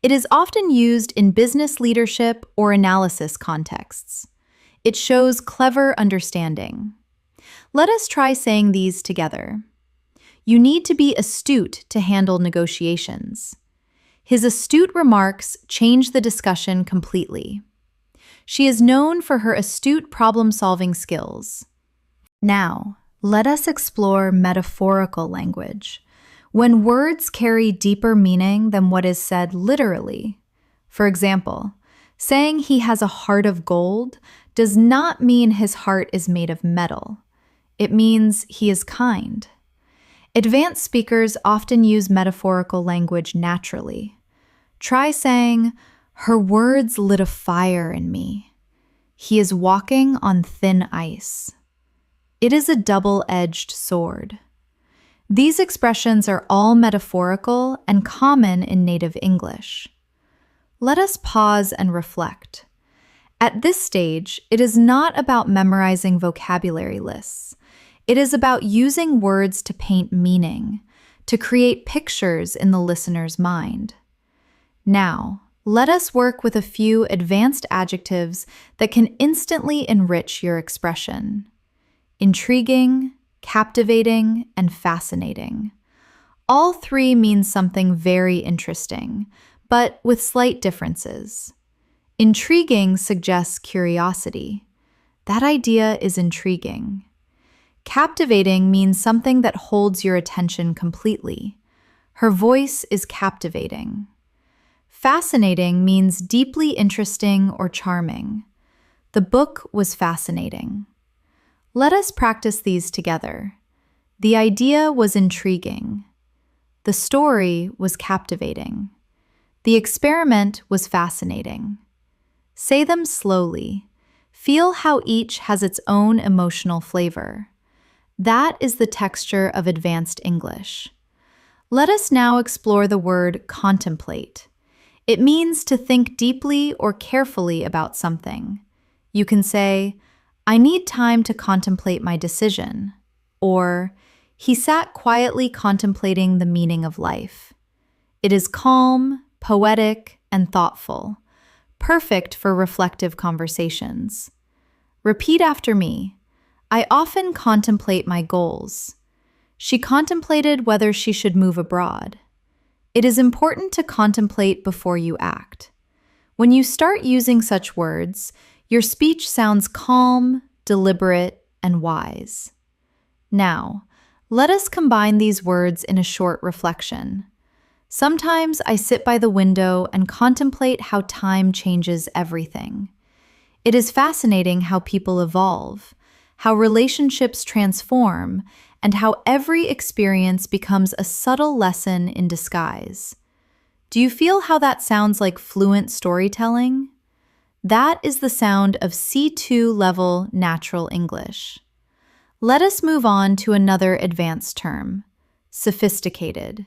It is often used in business leadership or analysis contexts. It shows clever understanding. Let us try saying these together. You need to be astute to handle negotiations. His astute remarks change the discussion completely. She is known for her astute problem-solving skills. Now, let us explore metaphorical language, when words carry deeper meaning than what is said literally. For example, saying he has a heart of gold does not mean his heart is made of metal. It means he is kind. Advanced speakers often use metaphorical language naturally. Try saying, "Her words lit a fire in me. He is walking on thin ice." It is a double-edged sword. These expressions are all metaphorical and common in native English. Let us pause and reflect. At this stage, it is not about memorizing vocabulary lists. It is about using words to paint meaning, to create pictures in the listener's mind. Now, let us work with a few advanced adjectives that can instantly enrich your expression. Intriguing, captivating, and fascinating. All three mean something very interesting, but with slight differences. Intriguing suggests curiosity. That idea is intriguing. Captivating means something that holds your attention completely. Her voice is captivating. Fascinating means deeply interesting or charming. The book was fascinating. Let us practice these together. The idea was intriguing. The story was captivating. The experiment was fascinating. Say them slowly. Feel how each has its own emotional flavor. That is the texture of advanced English. Let us now explore the word contemplate. It means to think deeply or carefully about something. You can say, "I need time to contemplate my decision," or "He sat quietly contemplating the meaning of life." It is calm, poetic, and thoughtful, perfect for reflective conversations. Repeat after me. I often contemplate my goals. She contemplated whether she should move abroad. It is important to contemplate before you act. When you start using such words, your speech sounds calm, deliberate, and wise. Now, let us combine these words in a short reflection. Sometimes I sit by the window and contemplate how time changes everything. It is fascinating how people evolve, how relationships transform, and how every experience becomes a subtle lesson in disguise. Do you feel how that sounds like fluent storytelling? That is the sound of C2 level natural English. Let us move on to another advanced term, sophisticated.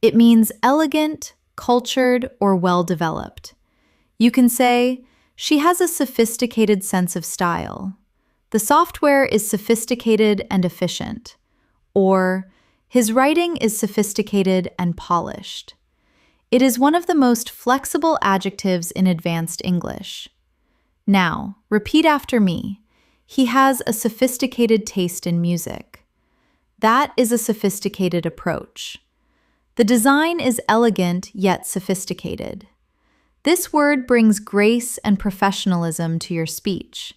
It means elegant, cultured, or well-developed. You can say, "She has a sophisticated sense of style." "The software is sophisticated and efficient." Or, "His writing is sophisticated and polished." It is one of the most flexible adjectives in advanced English. Now, repeat after me. He has a sophisticated taste in music. That is a sophisticated approach. The design is elegant yet sophisticated. This word brings grace and professionalism to your speech.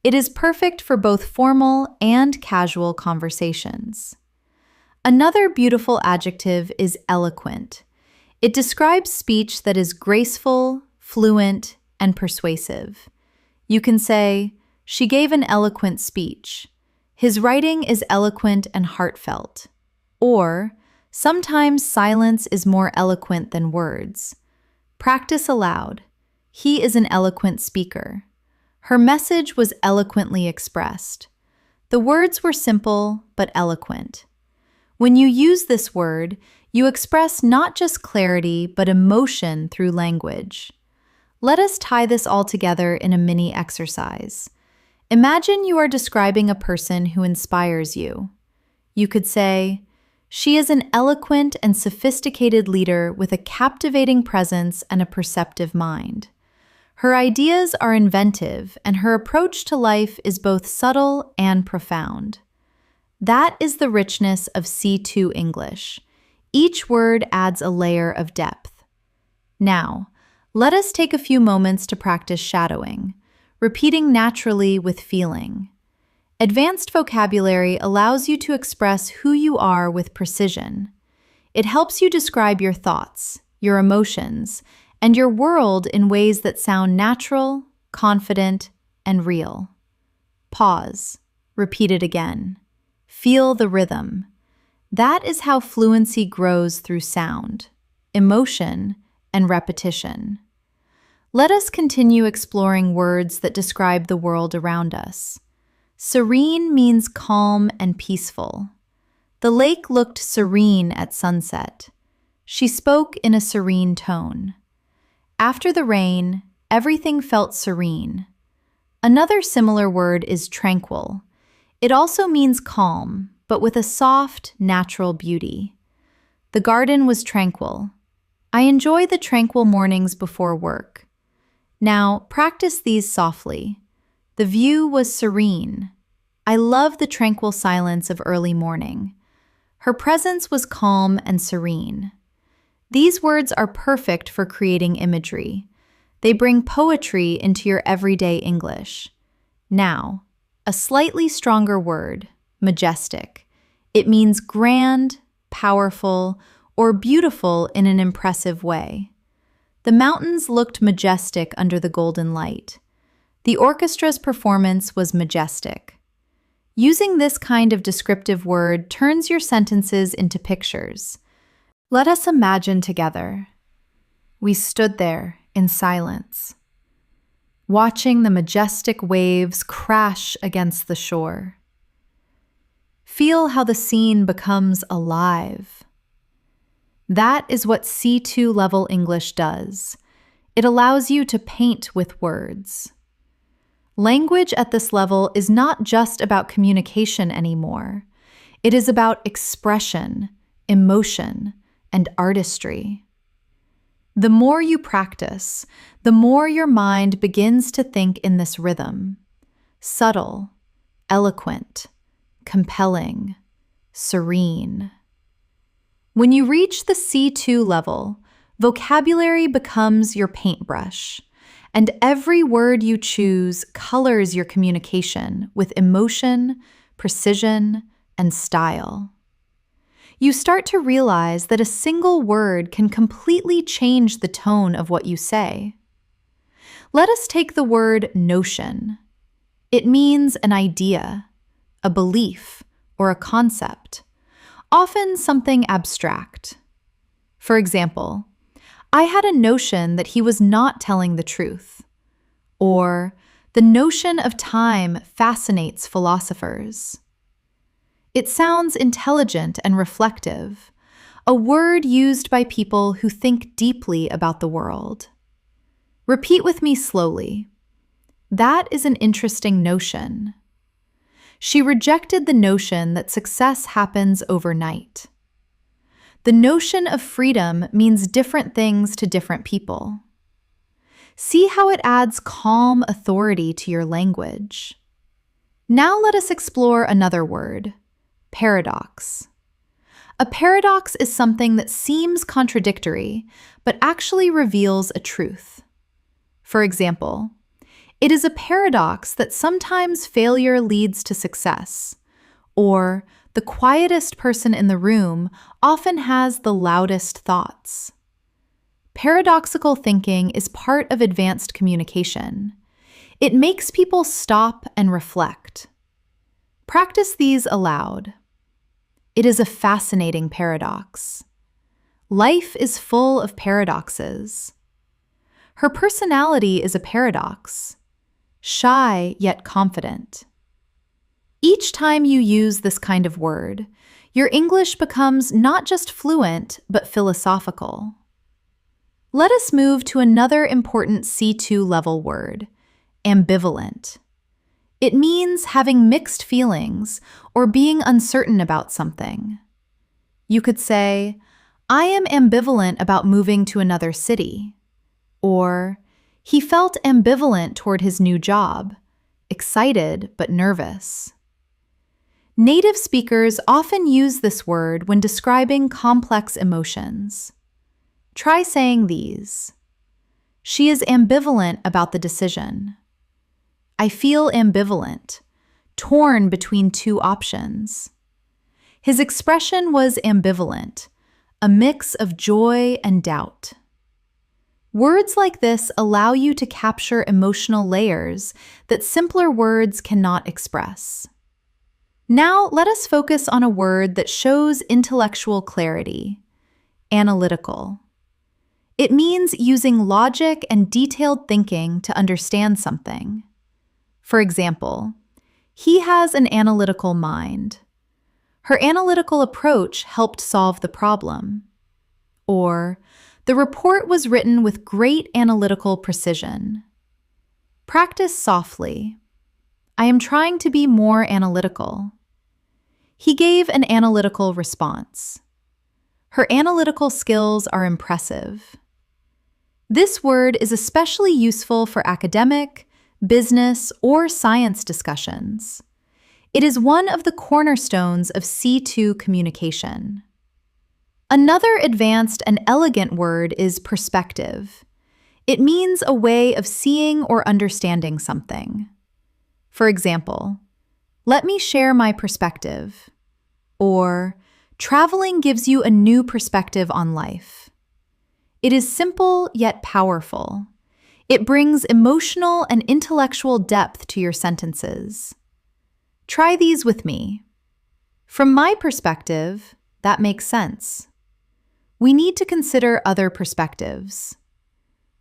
It is perfect for both formal and casual conversations. Another beautiful adjective is eloquent. It describes speech that is graceful, fluent, and persuasive. You can say, "She gave an eloquent speech." "His writing is eloquent and heartfelt." Or, "Sometimes silence is more eloquent than words." Practice aloud. He is an eloquent speaker. Her message was eloquently expressed. The words were simple but eloquent. When you use this word, you express not just clarity but emotion through language. Let us tie this all together in a mini exercise. Imagine you are describing a person who inspires you. You could say, "She is an eloquent and sophisticated leader with a captivating presence and a perceptive mind. Her ideas are inventive, and her approach to life is both subtle and profound." That is the richness of C2 English. Each word adds a layer of depth. Now, let us take a few moments to practice shadowing, repeating naturally with feeling. Advanced vocabulary allows you to express who you are with precision. It helps you describe your thoughts, your emotions, and your world in ways that sound natural, confident, and real. Pause. Repeat it again. Feel the rhythm. That is how fluency grows through sound, emotion, and repetition. Let us continue exploring words that describe the world around us. Serene means calm and peaceful. The lake looked serene at sunset. She spoke in a serene tone. After the rain, everything felt serene. Another similar word is tranquil. It also means calm, but with a soft, natural beauty. The garden was tranquil. I enjoy the tranquil mornings before work. Now, practice these softly. The view was serene. I love the tranquil silence of early morning. Her presence was calm and serene. These words are perfect for creating imagery. They bring poetry into your everyday English. Now, a slightly stronger word, majestic. It means grand, powerful, or beautiful in an impressive way. The mountains looked majestic under the golden light. The orchestra's performance was majestic. Using this kind of descriptive word turns your sentences into pictures. Let us imagine together. We stood there in silence, watching the majestic waves crash against the shore. Feel how the scene becomes alive. That is what C2 level English does. It allows you to paint with words. Language at this level is not just about communication anymore. It is about expression, emotion, and artistry. The more you practice, the more your mind begins to think in this rhythm. Subtle, eloquent, compelling, serene. When you reach the C2 level, vocabulary becomes your paintbrush, and every word you choose colors your communication with emotion, precision, and style. You start to realize that a single word can completely change the tone of what you say. Let us take the word notion. It means an idea, a belief, or a concept, often something abstract. For example, I had a notion that he was not telling the truth, or the notion of time fascinates philosophers. It sounds intelligent and reflective, a word used by people who think deeply about the world. Repeat with me slowly. That is an interesting notion. She rejected the notion that success happens overnight. The notion of freedom means different things to different people. See how it adds calm authority to your language. Now let us explore another word. Paradox. A paradox is something that seems contradictory, but actually reveals a truth. For example, it is a paradox that sometimes failure leads to success, or the quietest person in the room often has the loudest thoughts. Paradoxical thinking is part of advanced communication. It makes people stop and reflect. Practice these aloud. It is a fascinating paradox. Life is full of paradoxes. Her personality is a paradox, shy yet confident. Each time you use this kind of word, your English becomes not just fluent, but philosophical. Let us move to another important C2 level word, ambivalent. It means having mixed feelings or being uncertain about something. You could say, I am ambivalent about moving to another city. Or, he felt ambivalent toward his new job, excited but nervous. Native speakers often use this word when describing complex emotions. Try saying these. She is ambivalent about the decision. I feel ambivalent, torn between two options. His expression was ambivalent, a mix of joy and doubt. Words like this allow you to capture emotional layers that simpler words cannot express. Now let us focus on a word that shows intellectual clarity, analytical. It means using logic and detailed thinking to understand something. For example, he has an analytical mind. Her analytical approach helped solve the problem. Or, the report was written with great analytical precision. Practice softly. I am trying to be more analytical. He gave an analytical response. Her analytical skills are impressive. This word is especially useful for academic, business, or science discussions. It is one of the cornerstones of C2 communication. Another advanced and elegant word is perspective. It means a way of seeing or understanding something. For example, let me share my perspective. Or, traveling gives you a new perspective on life. It is simple yet powerful. It brings emotional and intellectual depth to your sentences. Try these with me. From my perspective, that makes sense. We need to consider other perspectives.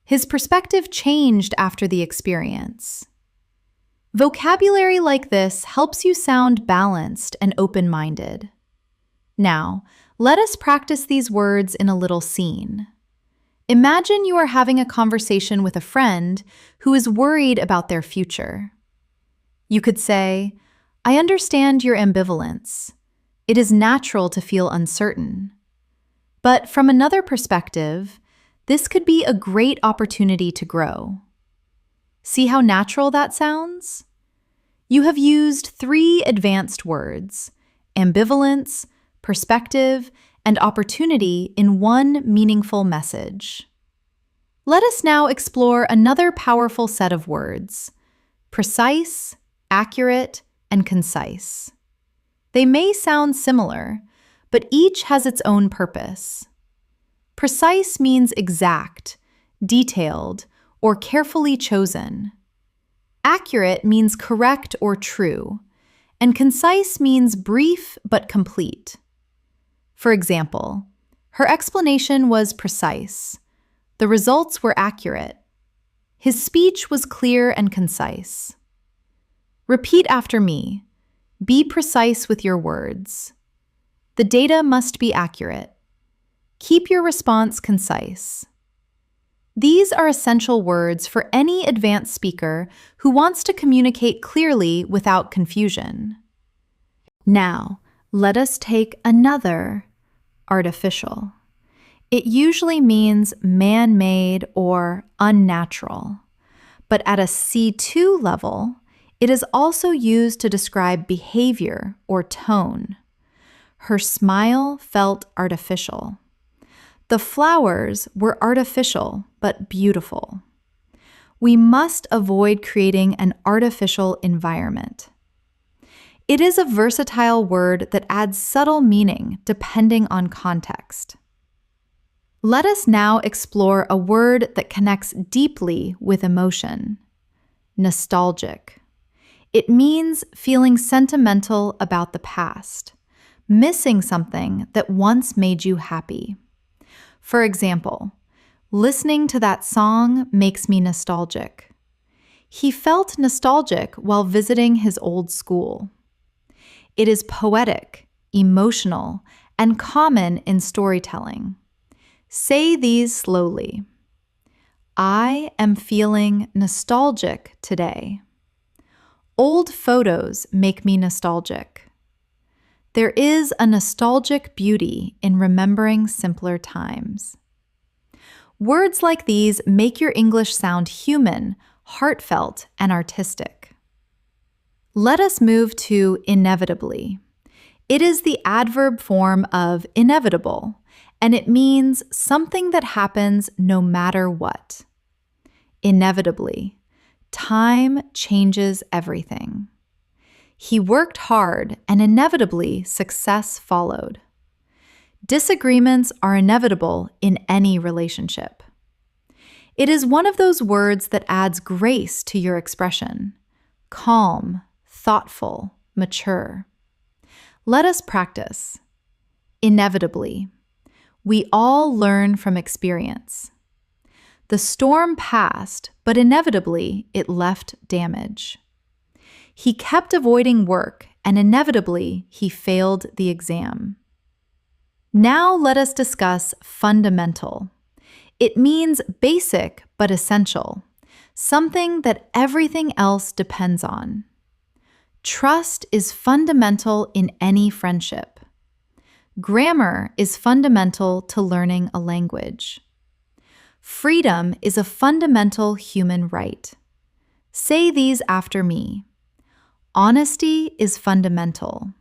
His perspective changed after the experience. Vocabulary like this helps you sound balanced and open-minded. Now, let us practice these words in a little scene. Imagine you are having a conversation with a friend who is worried about their future. You could say, "I understand your ambivalence. It is natural to feel uncertain. But from another perspective, this could be a great opportunity to grow." See how natural that sounds? You have used 3 advanced words: ambivalence, perspective, and opportunity in one meaningful message. Let us now explore another powerful set of words: precise, accurate, and concise. They may sound similar, but each has its own purpose. Precise means exact, detailed, or carefully chosen. Accurate means correct or true, and concise means brief but complete. For example, her explanation was precise. The results were accurate. His speech was clear and concise. Repeat after me. Be precise with your words. The data must be accurate. Keep your response concise. These are essential words for any advanced speaker who wants to communicate clearly without confusion. Now, let us take another: artificial. It usually means man-made or unnatural, but at a C2 level, it is also used to describe behavior or tone. Her smile felt artificial. The flowers were artificial but beautiful. We must avoid creating an artificial environment. It is a versatile word that adds subtle meaning depending on context. Let us now explore a word that connects deeply with emotion: nostalgic. It means feeling sentimental about the past, missing something that once made you happy. For example, listening to that song makes me nostalgic. He felt nostalgic while visiting his old school. It is poetic, emotional, and common in storytelling. Say these slowly. I am feeling nostalgic today. Old photos make me nostalgic. There is a nostalgic beauty in remembering simpler times. Words like these make your English sound human, heartfelt, and artistic. Let us move to inevitably. It is the adverb form of inevitable, and it means something that happens no matter what. Inevitably, time changes everything. He worked hard, and inevitably, success followed. Disagreements are inevitable in any relationship. It is one of those words that adds grace to your expression: calm, thoughtful, mature. Let us practice. Inevitably. We all learn from experience. The storm passed, but inevitably it left damage. He kept avoiding work, and inevitably he failed the exam. Now let us discuss fundamental. It means basic but essential, something that everything else depends on. Trust is fundamental in any friendship. Grammar is fundamental to learning a language. Freedom is a fundamental human right. Say these after me. Honesty is fundamental.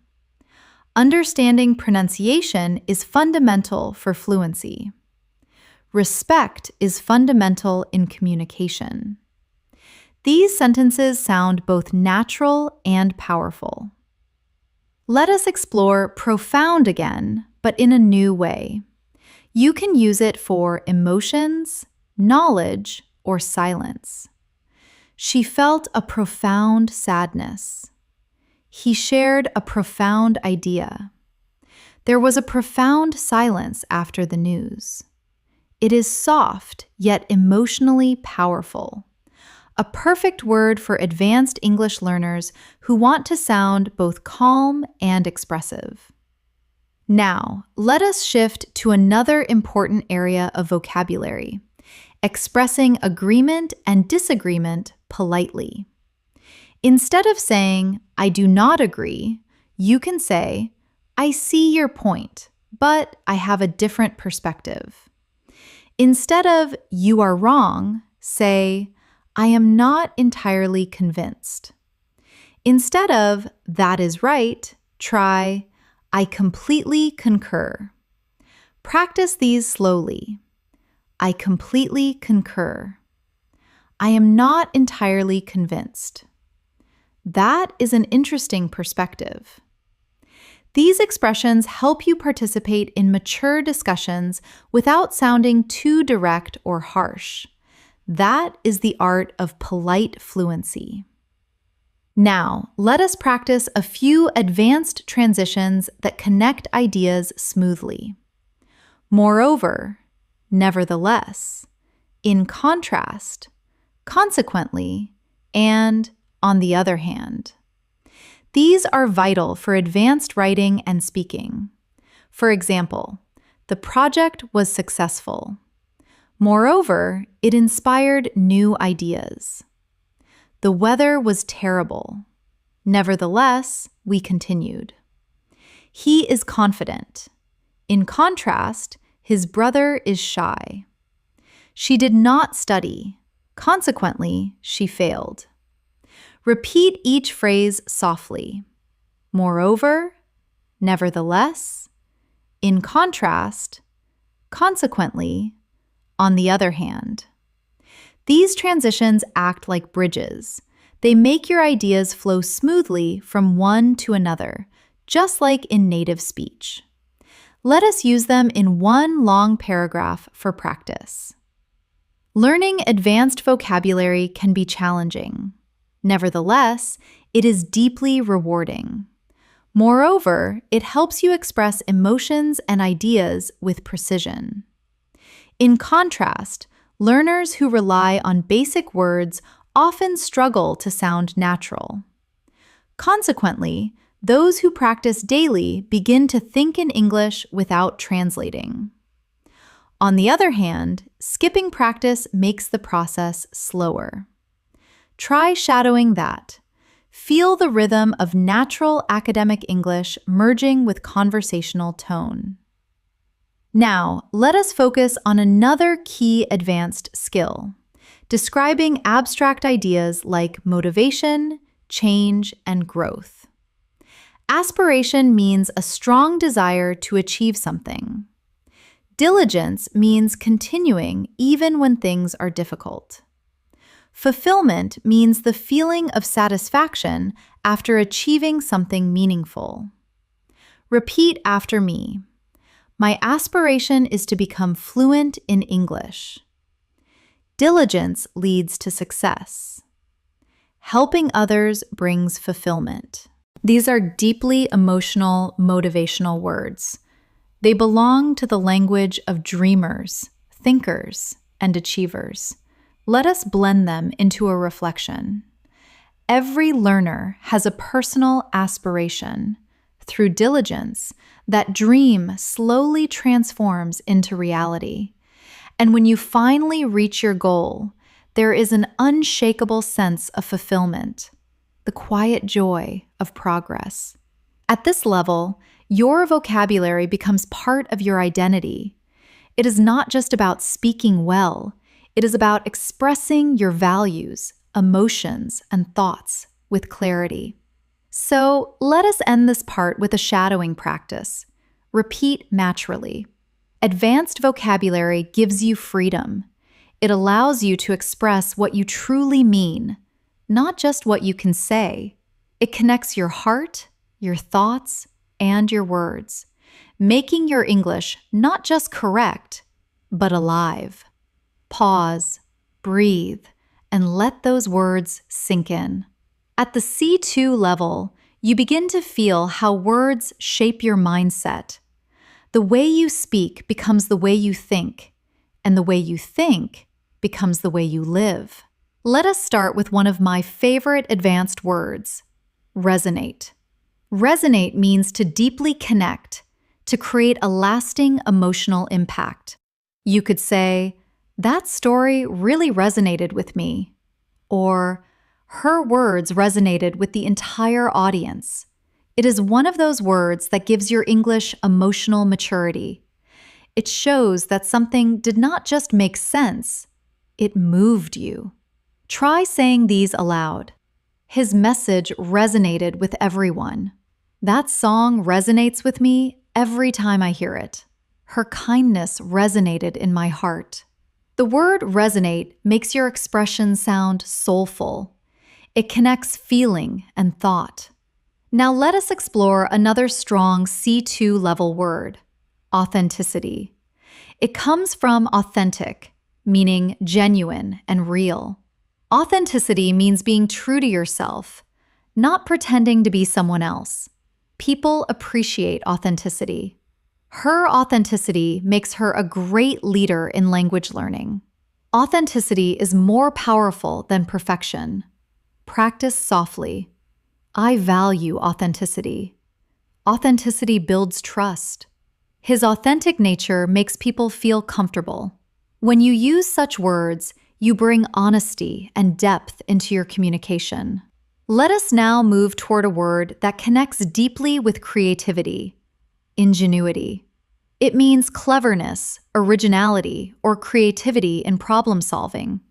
Understanding pronunciation is fundamental for fluency. Respect is fundamental in communication. These sentences sound both natural and powerful. Let us explore profound again, but in a new way. You can use it for emotions, knowledge, or silence. She felt a profound sadness. He shared a profound idea. There was a profound silence after the news. It is soft, yet emotionally powerful. A perfect word for advanced English learners who want to sound both calm and expressive. Now, let us shift to another important area of vocabulary, expressing agreement and disagreement politely. Instead of saying, "I do not agree," you can say, "I see your point, but I have a different perspective." Instead of "you are wrong," say, "I am not entirely convinced." Instead of "that is right," try, "I completely concur." Practice these slowly. I completely concur. I am not entirely convinced. That is an interesting perspective. These expressions help you participate in mature discussions without sounding too direct or harsh. That is the art of polite fluency. Now, let us practice a few advanced transitions that connect ideas smoothly. Moreover, nevertheless, in contrast, consequently, and on the other hand. These are vital for advanced writing and speaking. For example, the project was successful. Moreover, it inspired new ideas. The weather was terrible. Nevertheless, we continued. He is confident. In contrast, his brother is shy. She did not study. Consequently, she failed. Repeat each phrase softly. Moreover, nevertheless, in contrast, consequently, on the other hand. These transitions act like bridges. They make your ideas flow smoothly from one to another, just like in native speech. Let us use them in one long paragraph for practice. Learning advanced vocabulary can be challenging. Nevertheless, it is deeply rewarding. Moreover, it helps you express emotions and ideas with precision. In contrast, learners who rely on basic words often struggle to sound natural. Consequently, those who practice daily begin to think in English without translating. On the other hand, skipping practice makes the process slower. Try shadowing that. Feel the rhythm of natural academic English merging with conversational tone. Now, let us focus on another key advanced skill, describing abstract ideas like motivation, change, and growth. Aspiration means a strong desire to achieve something. Diligence means continuing even when things are difficult. Fulfillment means the feeling of satisfaction after achieving something meaningful. Repeat after me. My aspiration is to become fluent in English. Diligence leads to success. Helping others brings fulfillment. These are deeply emotional, motivational words. They belong to the language of dreamers, thinkers, and achievers. Let us blend them into a reflection. Every learner has a personal aspiration. Through diligence, that dream slowly transforms into reality. And when you finally reach your goal, there is an unshakable sense of fulfillment, the quiet joy of progress. At this level, Your vocabulary becomes part of your identity. It is not just about speaking well, it is about expressing your values, emotions, and thoughts with clarity. So let us end this part with a shadowing practice. Repeat naturally. Advanced vocabulary gives you freedom. It allows you to express what you truly mean, not just what you can say. It connects your heart, your thoughts, and your words, making your English not just correct, but alive. Pause, breathe, and let those words sink in. At the C2 level, you begin to feel how words shape your mindset. The way you speak becomes the way you think, and the way you think becomes the way you live. Let us start with one of my favorite advanced words, resonate. Resonate means to deeply connect, to create a lasting emotional impact. You could say, "That story really resonated with me," or "Her words resonated with the entire audience." It is one of those words that gives your English emotional maturity. It shows that something did not just make sense, it moved you. Try saying these aloud. His message resonated with everyone. That song resonates with me every time I hear it. Her kindness resonated in my heart. The word resonate makes your expression sound soulful. It connects feeling and thought. Now let us explore another strong C2 level word, authenticity. It comes from authentic, meaning genuine and real. Authenticity means being true to yourself, not pretending to be someone else. People appreciate authenticity. Her authenticity makes her a great leader in language learning. Authenticity is more powerful than perfection. Practice softly. I value authenticity. Authenticity builds trust. His authentic nature makes people feel comfortable. When you use such words, you bring honesty and depth into your communication. Let us now move toward a word that connects deeply with creativity, ingenuity. It means cleverness, originality, or creativity in problem solving.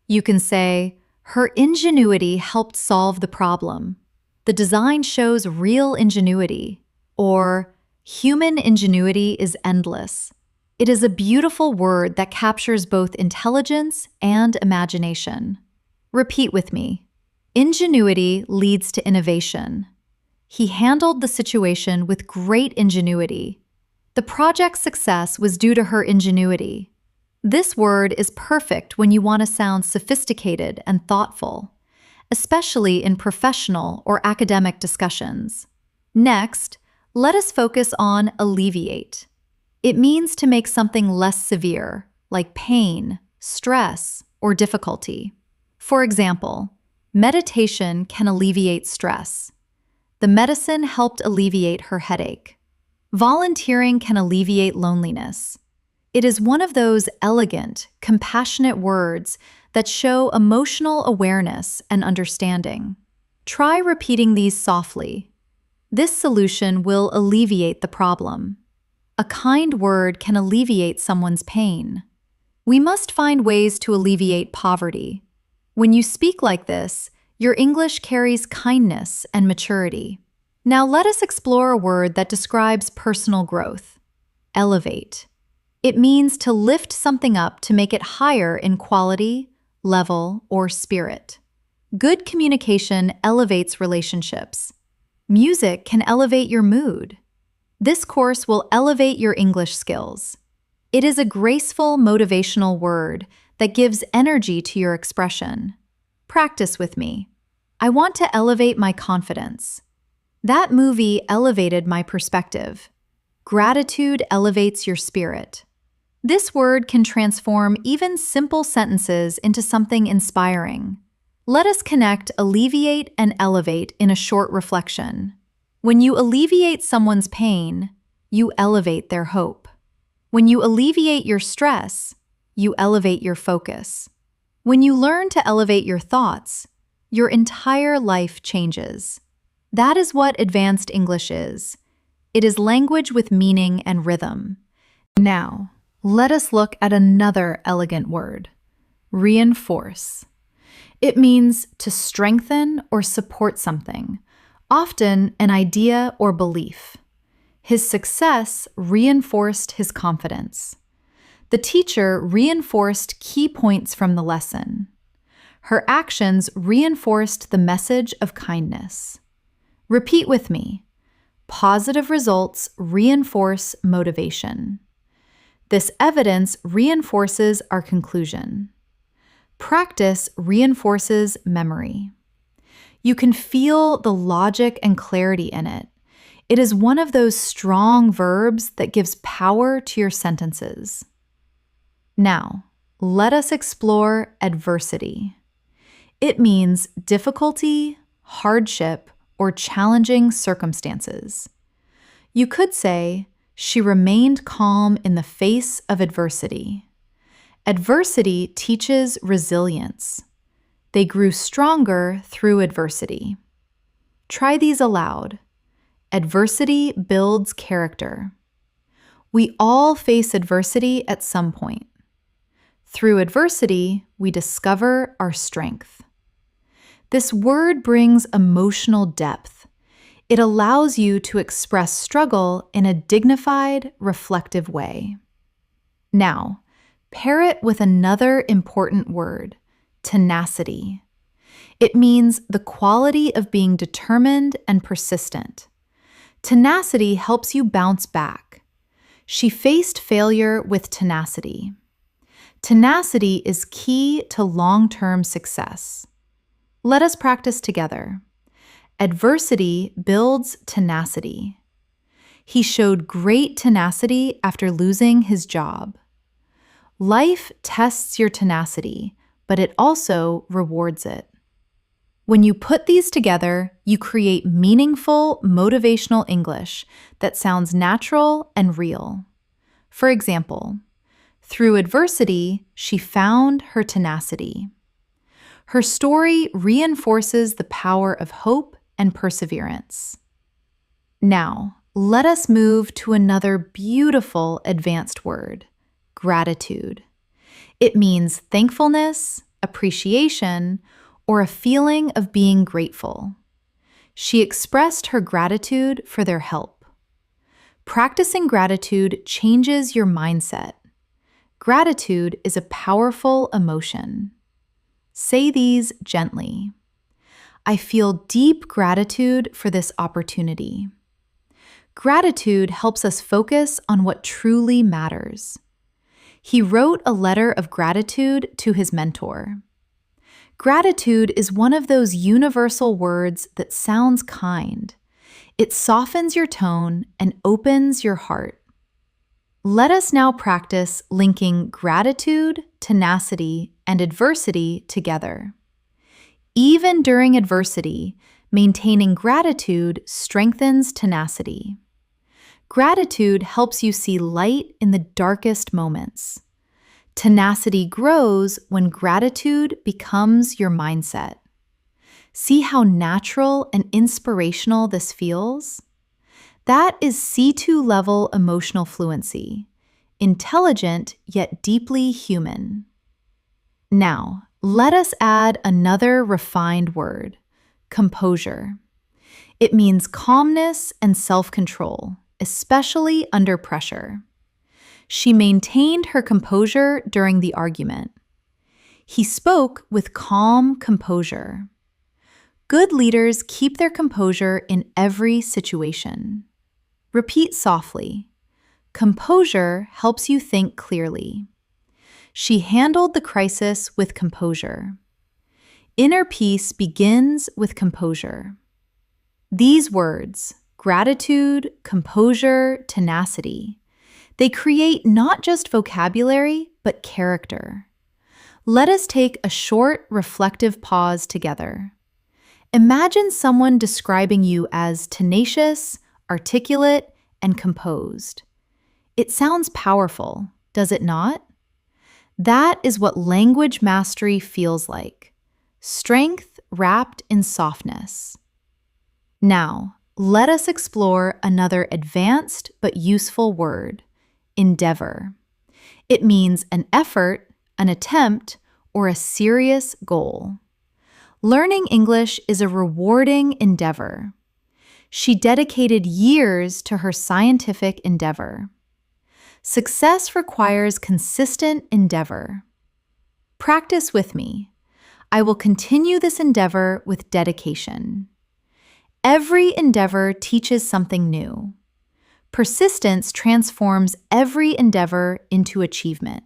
You can say, "Her ingenuity helped solve the problem." "The design shows real ingenuity," or "Human ingenuity is endless." It is a beautiful word that captures both intelligence and imagination. Repeat with me. Ingenuity leads to innovation. He handled the situation with great ingenuity. The project's success was due to her ingenuity. This word is perfect when you want to sound sophisticated and thoughtful, especially in professional or academic discussions. Next, let us focus on alleviate. It means to make something less severe, like pain, stress, or difficulty. For example, meditation can alleviate stress. The medicine helped alleviate her headache. Volunteering can alleviate loneliness. It is one of those elegant, compassionate words that show emotional awareness and understanding. Try repeating these softly. This solution will alleviate the problem. A kind word can alleviate someone's pain. We must find ways to alleviate poverty. When you speak like this, your English carries kindness and maturity. Now let us explore a word that describes personal growth. Elevate. It means to lift something up to make it higher in quality, level, or spirit. Good communication elevates relationships. Music can elevate your mood. This course will elevate your English skills. It is a graceful, motivational word that gives energy to your expression. Practice with me. I want to elevate my confidence. That movie elevated my perspective. Gratitude elevates your spirit. This word can transform even simple sentences into something inspiring. Let us connect alleviate and elevate in a short reflection. When you alleviate someone's pain, you elevate their hope. When you alleviate your stress, you elevate your focus. When you learn to elevate your thoughts, your entire life changes. That is what advanced English is. It is language with meaning and rhythm. Now, let us look at another elegant word, reinforce. It means to strengthen or support something, often an idea or belief. His success reinforced his confidence. The teacher reinforced key points from the lesson. Her actions reinforced the message of kindness. Repeat with me. Positive results reinforce motivation. This evidence reinforces our conclusion. Practice reinforces memory. You can feel the logic and clarity in it. It is one of those strong verbs that gives power to your sentences. Now, let us explore adversity. It means difficulty, hardship, or challenging circumstances. You could say, she remained calm in the face of adversity. Adversity teaches resilience. They grew stronger through adversity. Try these aloud. Adversity builds character. We all face adversity at some point. Through adversity, we discover our strength. This word brings emotional depth. It allows you to express struggle in a dignified, reflective way. Now, pair it with another important word, tenacity. It means the quality of being determined and persistent. Tenacity helps you bounce back. She faced failure with tenacity. Tenacity is key to long-term success. Let us practice together. Adversity builds tenacity. He showed great tenacity after losing his job. Life tests your tenacity, but it also rewards it. When you put these together, you create meaningful, motivational English that sounds natural and real. For example, through adversity, she found her tenacity. Her story reinforces the power of hope and perseverance. Now, let us move to another beautiful advanced word, gratitude. It means thankfulness, appreciation, or a feeling of being grateful. She expressed her gratitude for their help. Practicing gratitude changes your mindset. Gratitude is a powerful emotion. Say these gently. I feel deep gratitude for this opportunity. Gratitude helps us focus on what truly matters. He wrote a letter of gratitude to his mentor. Gratitude is one of those universal words that sounds kind. It softens your tone and opens your heart. Let us now practice linking gratitude, tenacity, and adversity together. Even during adversity, maintaining gratitude strengthens tenacity. Gratitude helps you see light in the darkest moments. Tenacity grows when gratitude becomes your mindset. See how natural and inspirational this feels? That is C2 level emotional fluency, intelligent yet deeply human. Now, let us add another refined word, composure. It means calmness and self-control, especially under pressure. She maintained her composure during the argument. He spoke with calm composure. Good leaders keep their composure in every situation. Repeat softly. Composure helps you think clearly. She handled the crisis with composure. Inner peace begins with composure. These words, gratitude, composure, tenacity, they create not just vocabulary, but character. Let us take a short, reflective pause together. Imagine someone describing you as tenacious, articulate, and composed. It sounds powerful, does it not? That is what language mastery feels like. Strength wrapped in softness. Now, let us explore another advanced but useful word, endeavor. It means an effort, an attempt, or a serious goal. Learning English is a rewarding endeavor. She dedicated years to her scientific endeavor. Success requires consistent endeavor. Practice with me. I will continue this endeavor with dedication. Every endeavor teaches something new. Persistence transforms every endeavor into achievement.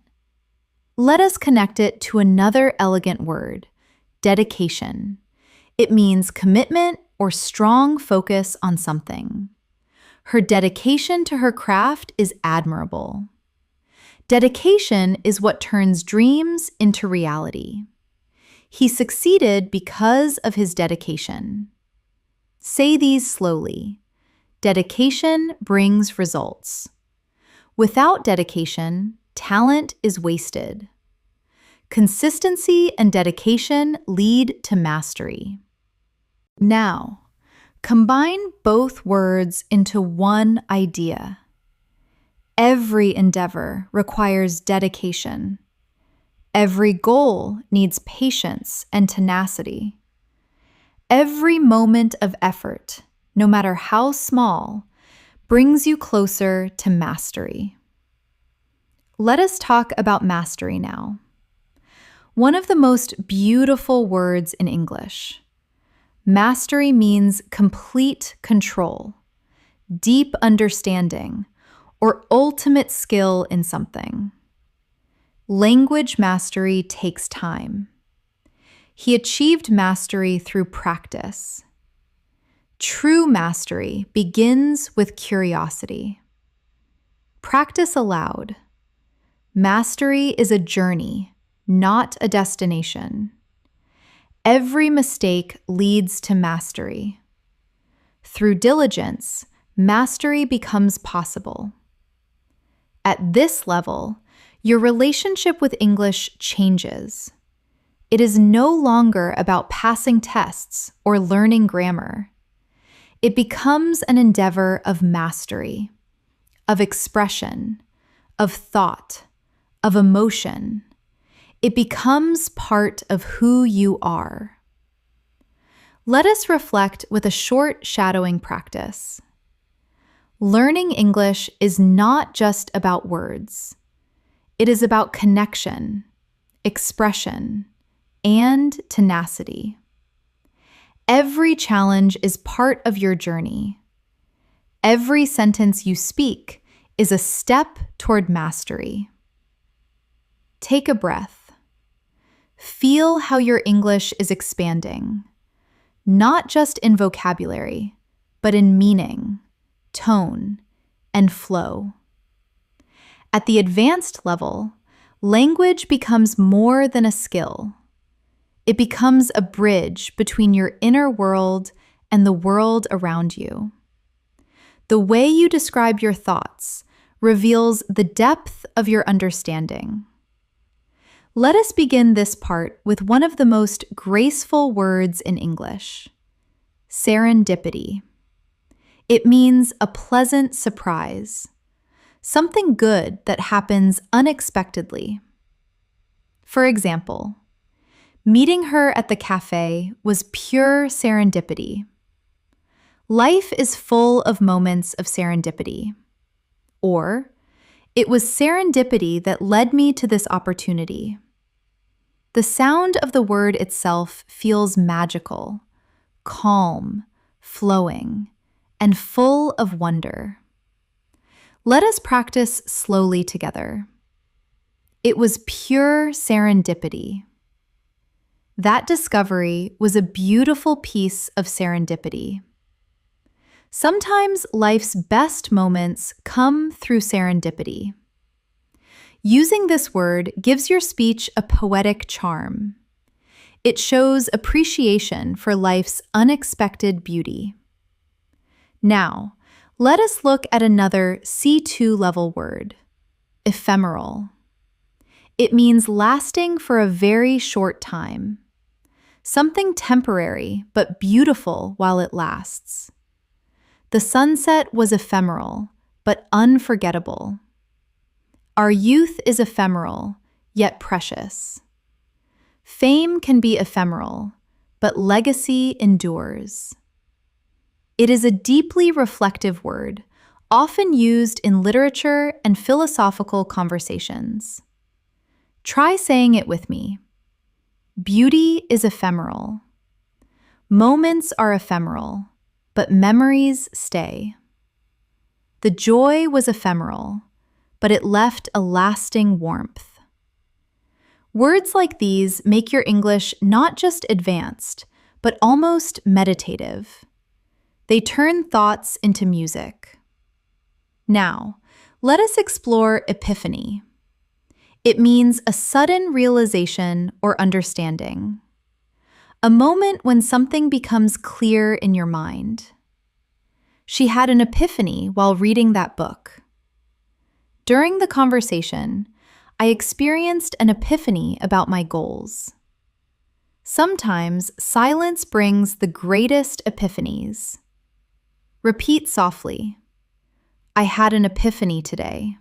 Let us connect it to another elegant word, dedication. It means commitment or strong focus on something. Her dedication to her craft is admirable. Dedication is what turns dreams into reality. He succeeded because of his dedication. Say these slowly. Dedication brings results. Without dedication, talent is wasted. Consistency and dedication lead to mastery. Now, combine both words into one idea. Every endeavor requires dedication. Every goal needs patience and tenacity. Every moment of effort, no matter how small, brings you closer to mastery. Let us talk about mastery now. One of the most beautiful words in English. Mastery means complete control, deep understanding, or ultimate skill in something. Language mastery takes time. He achieved mastery through practice. True mastery begins with curiosity. Practice aloud. Mastery is a journey, not a destination. Every mistake leads to mastery. Through diligence, mastery becomes possible. At this level, your relationship with English changes. It is no longer about passing tests or learning grammar. It becomes an endeavor of mastery, of expression, of thought, of emotion. It becomes part of who you are. Let us reflect with a short shadowing practice. Learning English is not just about words. It is about connection, expression, and tenacity. Every challenge is part of your journey. Every sentence you speak is a step toward mastery. Take a breath. Feel how your English is expanding, not just in vocabulary, but in meaning, tone, and flow. At the advanced level, language becomes more than a skill. It becomes a bridge between your inner world and the world around you. The way you describe your thoughts reveals the depth of your understanding. Let us begin this part with one of the most graceful words in English, serendipity. It means a pleasant surprise, something good that happens unexpectedly. For example, meeting her at the cafe was pure serendipity. Life is full of moments of serendipity. Or, it was serendipity that led me to this opportunity. The sound of the word itself feels magical, calm, flowing, and full of wonder. Let us practice slowly together. It was pure serendipity. That discovery was a beautiful piece of serendipity. Sometimes life's best moments come through serendipity. Using this word gives your speech a poetic charm. It shows appreciation for life's unexpected beauty. Now, let us look at another C2 level word, ephemeral. It means lasting for a very short time. Something temporary but beautiful while it lasts. The sunset was ephemeral, but unforgettable. Our youth is ephemeral, yet precious. Fame can be ephemeral, but legacy endures. It is a deeply reflective word, often used in literature and philosophical conversations. Try saying it with me. Beauty is ephemeral. Moments are ephemeral, but memories stay. The joy was ephemeral, but it left a lasting warmth. Words like these make your English not just advanced, but almost meditative. They turn thoughts into music. Now, let us explore epiphany. It means a sudden realization or understanding. A moment when something becomes clear in your mind. She had an epiphany while reading that book. During the conversation, I experienced an epiphany about my goals. Sometimes silence brings the greatest epiphanies. Repeat softly. I had an epiphany today.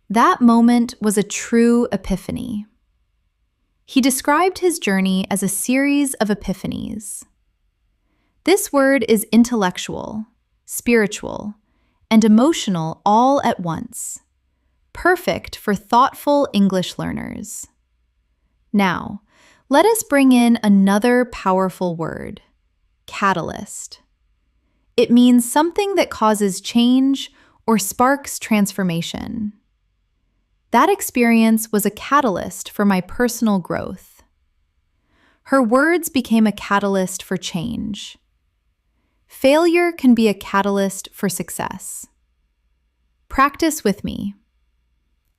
That moment was a true epiphany. He described his journey as a series of epiphanies. This word is intellectual, spiritual, and emotional all at once, perfect for thoughtful English learners. Now, let us bring in another powerful word, catalyst. It means something that causes change or sparks transformation. That experience was a catalyst for my personal growth. Her words became a catalyst for change. Failure can be a catalyst for success. Practice with me.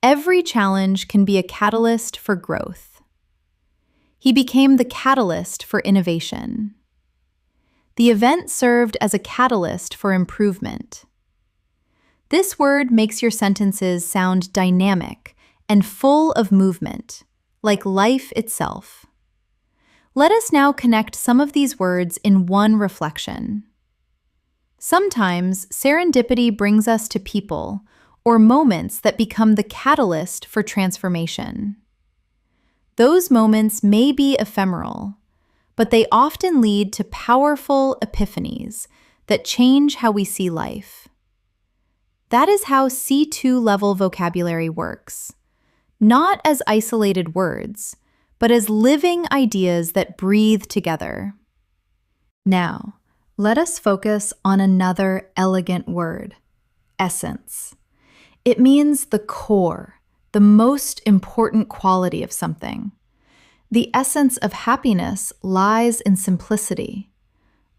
Every challenge can be a catalyst for growth. He became the catalyst for innovation. The event served as a catalyst for improvement. This word makes your sentences sound dynamic and full of movement, like life itself. Let us now connect some of these words in one reflection. Sometimes serendipity brings us to people or moments that become the catalyst for transformation. Those moments may be ephemeral, but they often lead to powerful epiphanies that change how we see life. That is how C2 level vocabulary works, not as isolated words, but as living ideas that breathe together. Now, let us focus on another elegant word, essence. It means the core, the most important quality of something. The essence of happiness lies in simplicity.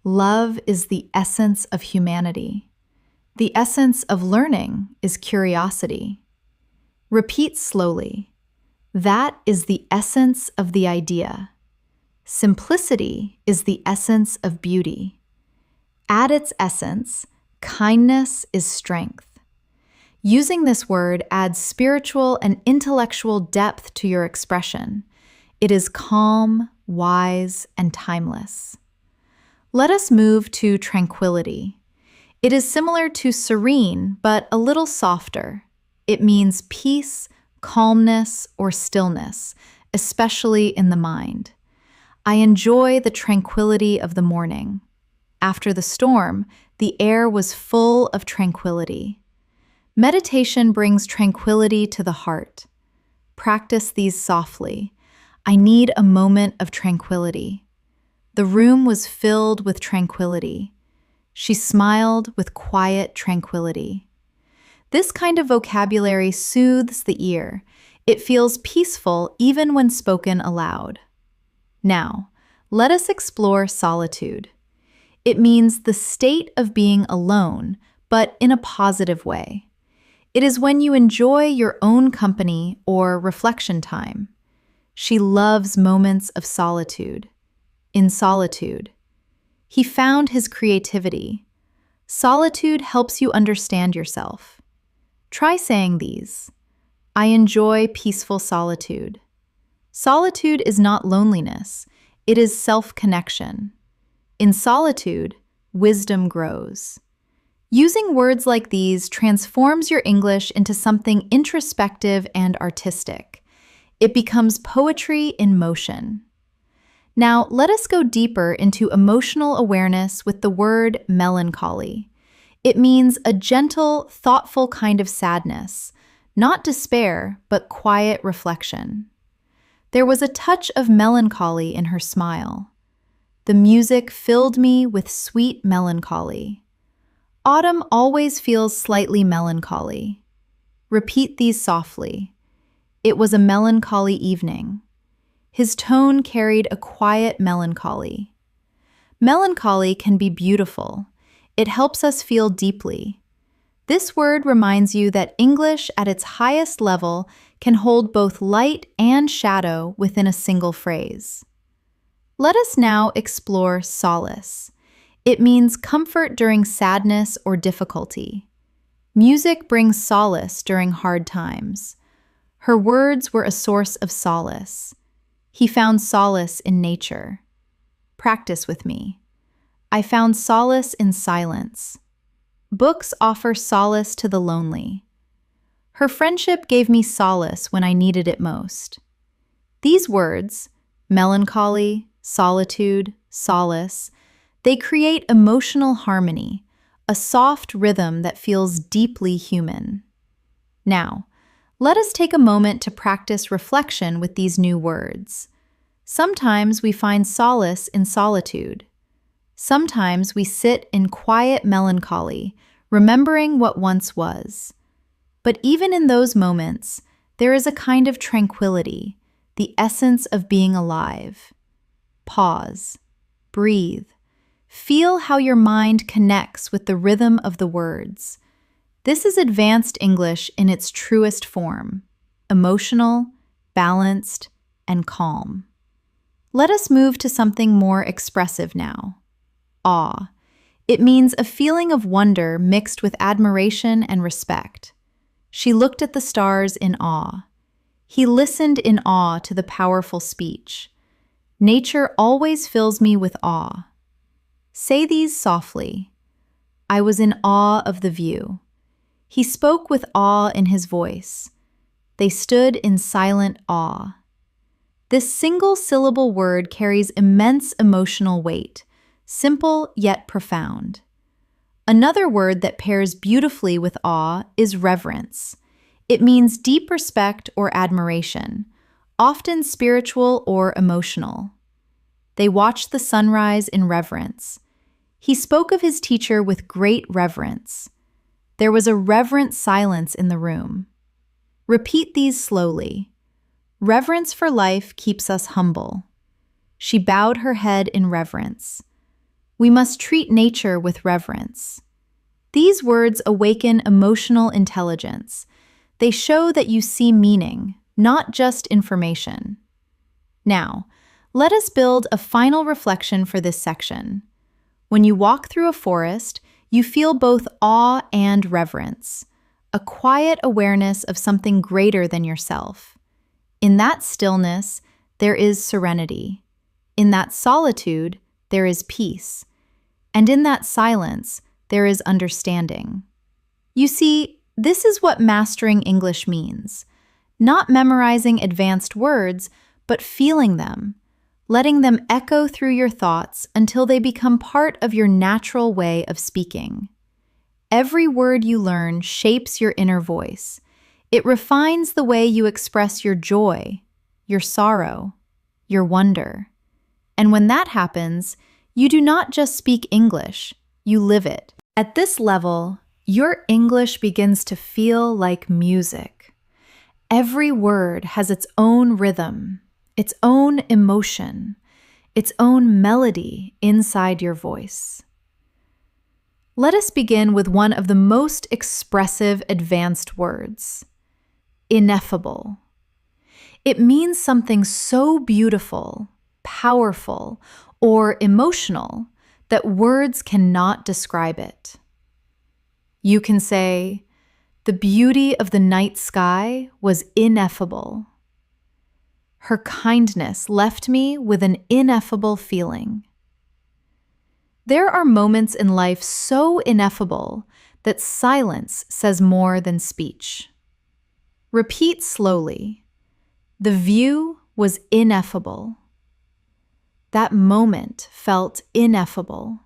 Love is the essence of humanity. The essence of learning is curiosity. Repeat slowly. That is the essence of the idea. Simplicity is the essence of beauty. At its essence, kindness is strength. Using this word adds spiritual and intellectual depth to your expression. It is calm, wise, and timeless. Let us move to tranquility. It is similar to serene, but a little softer. It means peace, calmness, or stillness, especially in the mind. I enjoy the tranquility of the morning. After the storm, the air was full of tranquility. Meditation brings tranquility to the heart. Practice these softly. I need a moment of tranquility. The room was filled with tranquility. She smiled with quiet tranquility. This kind of vocabulary soothes the ear. It feels peaceful even when spoken aloud. Now, let us explore solitude. It means the state of being alone, but in a positive way. It is when you enjoy your own company or reflection time. She loves moments of solitude. In solitude, he found his creativity. Solitude helps you understand yourself. Try saying these. I enjoy peaceful solitude. Solitude is not loneliness. It is self-connection. In solitude, wisdom grows. Using words like these transforms your English into something introspective and artistic. It becomes poetry in motion. Now, let us go deeper into emotional awareness with the word melancholy. It means a gentle, thoughtful kind of sadness, not despair, but quiet reflection. There was a touch of melancholy in her smile. The music filled me with sweet melancholy. Autumn always feels slightly melancholy. Repeat these softly. It was a melancholy evening. His tone carried a quiet melancholy. Melancholy can be beautiful. It helps us feel deeply. This word reminds you that English at its highest level can hold both light and shadow within a single phrase. Let us now explore solace. It means comfort during sadness or difficulty. Music brings solace during hard times. Her words were a source of solace. He found solace in nature. Practice with me. I found solace in silence. Books offer solace to the lonely. Her friendship gave me solace when I needed it most. These words, melancholy, solitude, solace, they create emotional harmony, a soft rhythm that feels deeply human. Now, let us take a moment to practice reflection with these new words. Sometimes we find solace in solitude. Sometimes we sit in quiet melancholy, remembering what once was. But even in those moments, there is a kind of tranquility, the essence of being alive. Pause. Breathe. Feel how your mind connects with the rhythm of the words. This is advanced English in its truest form, emotional, balanced, and calm. Let us move to something more expressive now. Awe. It means a feeling of wonder mixed with admiration and respect. She looked at the stars in awe. He listened in awe to the powerful speech. Nature always fills me with awe. Say these softly. I was in awe of the view. He spoke with awe in his voice. They stood in silent awe. This single-syllable word carries immense emotional weight, simple yet profound. Another word that pairs beautifully with awe is reverence. It means deep respect or admiration, often spiritual or emotional. They watched the sunrise in reverence. He spoke of his teacher with great reverence. There was a reverent silence in the room. Repeat these slowly. Reverence for life keeps us humble. She bowed her head in reverence. We must treat nature with reverence. These words awaken emotional intelligence. They show that you see meaning, not just information. Now, let us build a final reflection for this section. When you walk through a forest, you feel both awe and reverence, a quiet awareness of something greater than yourself. In that stillness, there is serenity. In that solitude, there is peace. And in that silence, there is understanding. You see, this is what mastering English means. Not memorizing advanced words, but feeling them, letting them echo through your thoughts until they become part of your natural way of speaking. Every word you learn shapes your inner voice. It refines the way you express your joy, your sorrow, your wonder. And when that happens, you do not just speak English, you live it. At this level, your English begins to feel like music. Every word has its own rhythm, its own emotion, its own melody inside your voice. Let us begin with one of the most expressive advanced words, ineffable. It means something so beautiful, powerful, or emotional that words cannot describe it. You can say, the beauty of the night sky was ineffable. Her kindness left me with an ineffable feeling. There are moments in life so ineffable that silence says more than speech. Repeat slowly. The view was ineffable. That moment felt ineffable.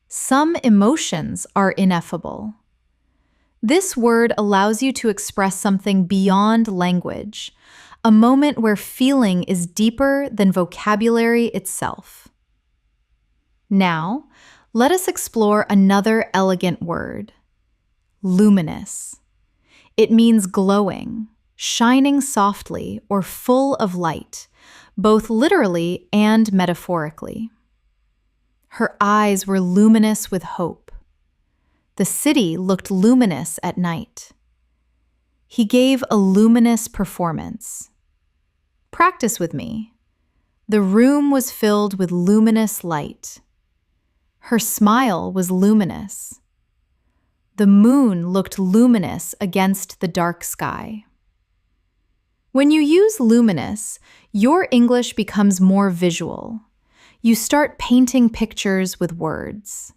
Some emotions are ineffable. This word allows you to express something beyond language, a moment where feeling is deeper than vocabulary itself. Now, let us explore another elegant word, luminous. It means glowing, shining softly, or full of light, both literally and metaphorically. Her eyes were luminous with hope. The city looked luminous at night. He gave a luminous performance. Practice with me. The room was filled with luminous light. Her smile was luminous. The moon looked luminous against the dark sky. When you use luminous, your English becomes more visual. You start painting pictures with words.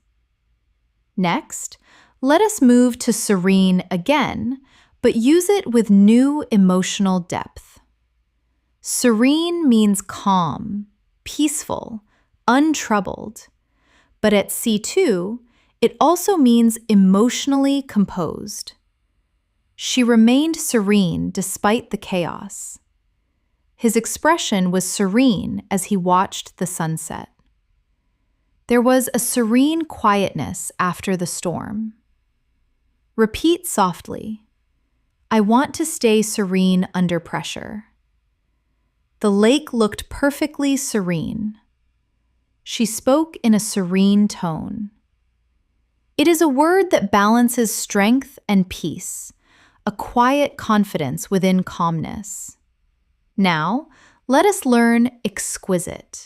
Next, let us move to serene again, but use it with new emotional depth. Serene means calm, peaceful, untroubled. But at C2, it also means emotionally composed. She remained serene despite the chaos. His expression was serene as he watched the sunset. There was a serene quietness after the storm. Repeat softly. I want to stay serene under pressure. The lake looked perfectly serene. She spoke in a serene tone. It is a word that balances strength and peace, a quiet confidence within calmness. Now, let us learn exquisite.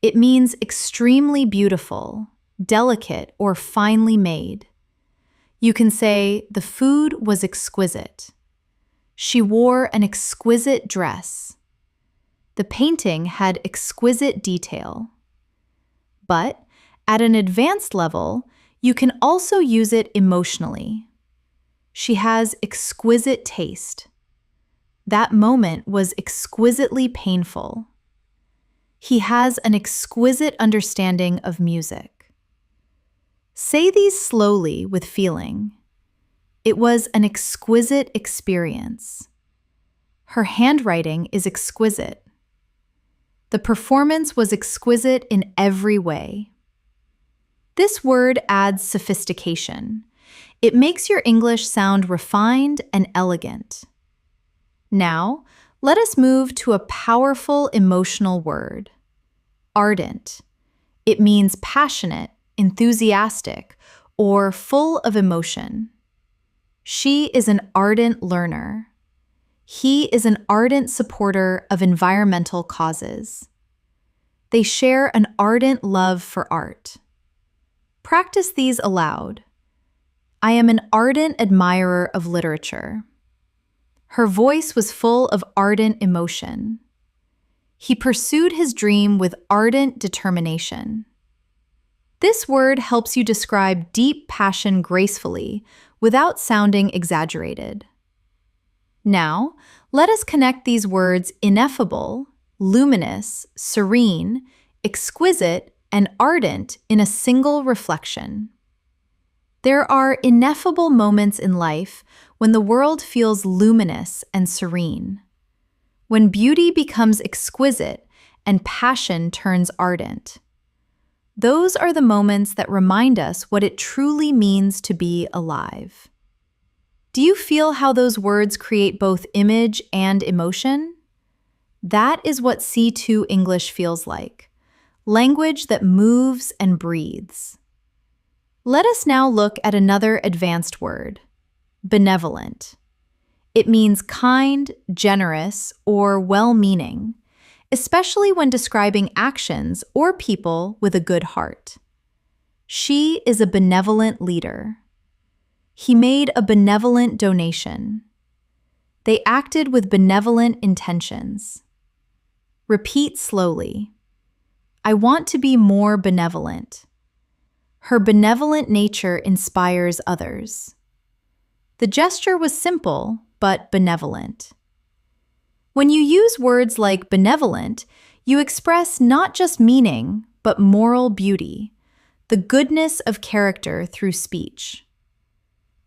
It means extremely beautiful, delicate, or finely made. You can say, the food was exquisite. She wore an exquisite dress. The painting had exquisite detail. But at an advanced level, you can also use it emotionally. She has exquisite taste. That moment was exquisitely painful. He has an exquisite understanding of music. Say these slowly with feeling. It was an exquisite experience. Her handwriting is exquisite. The performance was exquisite in every way. This word adds sophistication. It makes your English sound refined and elegant. Now, let us move to a powerful emotional word, ardent. It means passionate, enthusiastic, or full of emotion. She is an ardent learner. He is an ardent supporter of environmental causes. They share an ardent love for art. Practice these aloud. I am an ardent admirer of literature. Her voice was full of ardent emotion. He pursued his dream with ardent determination. This word helps you describe deep passion gracefully without sounding exaggerated. Now, let us connect these words ineffable, luminous, serene, exquisite, and ardent in a single reflection. There are ineffable moments in life when the world feels luminous and serene, when beauty becomes exquisite and passion turns ardent. Those are the moments that remind us what it truly means to be alive. Do you feel how those words create both image and emotion? That is what C2 English feels like, language that moves and breathes. Let us now look at another advanced word, benevolent. It means kind, generous, or well-meaning, especially when describing actions or people with a good heart. She is a benevolent leader. He made a benevolent donation. They acted with benevolent intentions. Repeat slowly. I want to be more benevolent. Her benevolent nature inspires others. The gesture was simple, but benevolent. When you use words like benevolent, you express not just meaning, but moral beauty, the goodness of character through speech.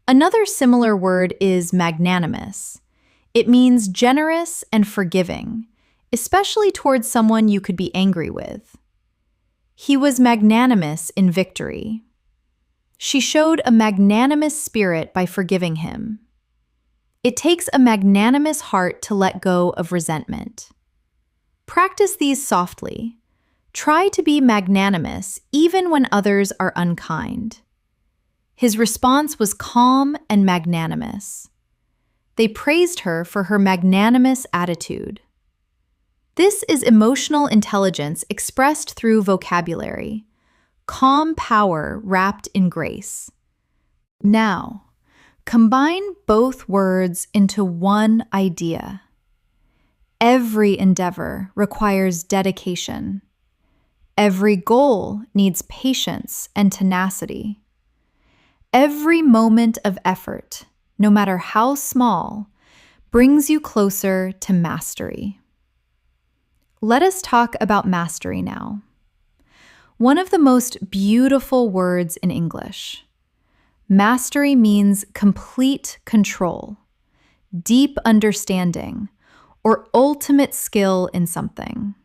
Another similar word is magnanimous. It means generous and forgiving, especially towards someone you could be angry with. He was magnanimous in victory. She showed a magnanimous spirit by forgiving him. It takes a magnanimous heart to let go of resentment. Practice these softly. Try to be magnanimous even when others are unkind. His response was calm and magnanimous. They praised her for her magnanimous attitude. This is emotional intelligence expressed through vocabulary, calm power wrapped in grace. Now, combine both words into one idea. Every endeavor requires dedication. Every goal needs patience and tenacity. Every moment of effort, no matter how small, brings you closer to mastery. Let us talk about mastery now. One of the most beautiful words in English. Mastery means complete control, deep understanding, or ultimate skill in something.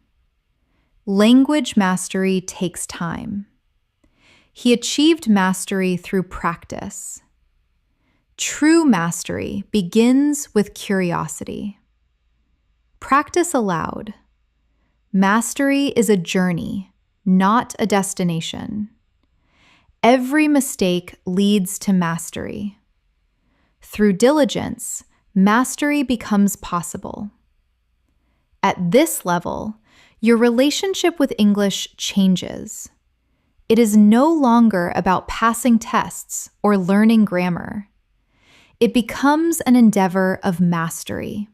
Language mastery takes time. He achieved mastery through practice. True mastery begins with curiosity. Practice aloud. Mastery is a journey, not a destination. Every mistake leads to mastery. Through diligence, mastery becomes possible. At this level, your relationship with English changes. It is no longer about passing tests or learning grammar. It becomes an endeavor of mastery,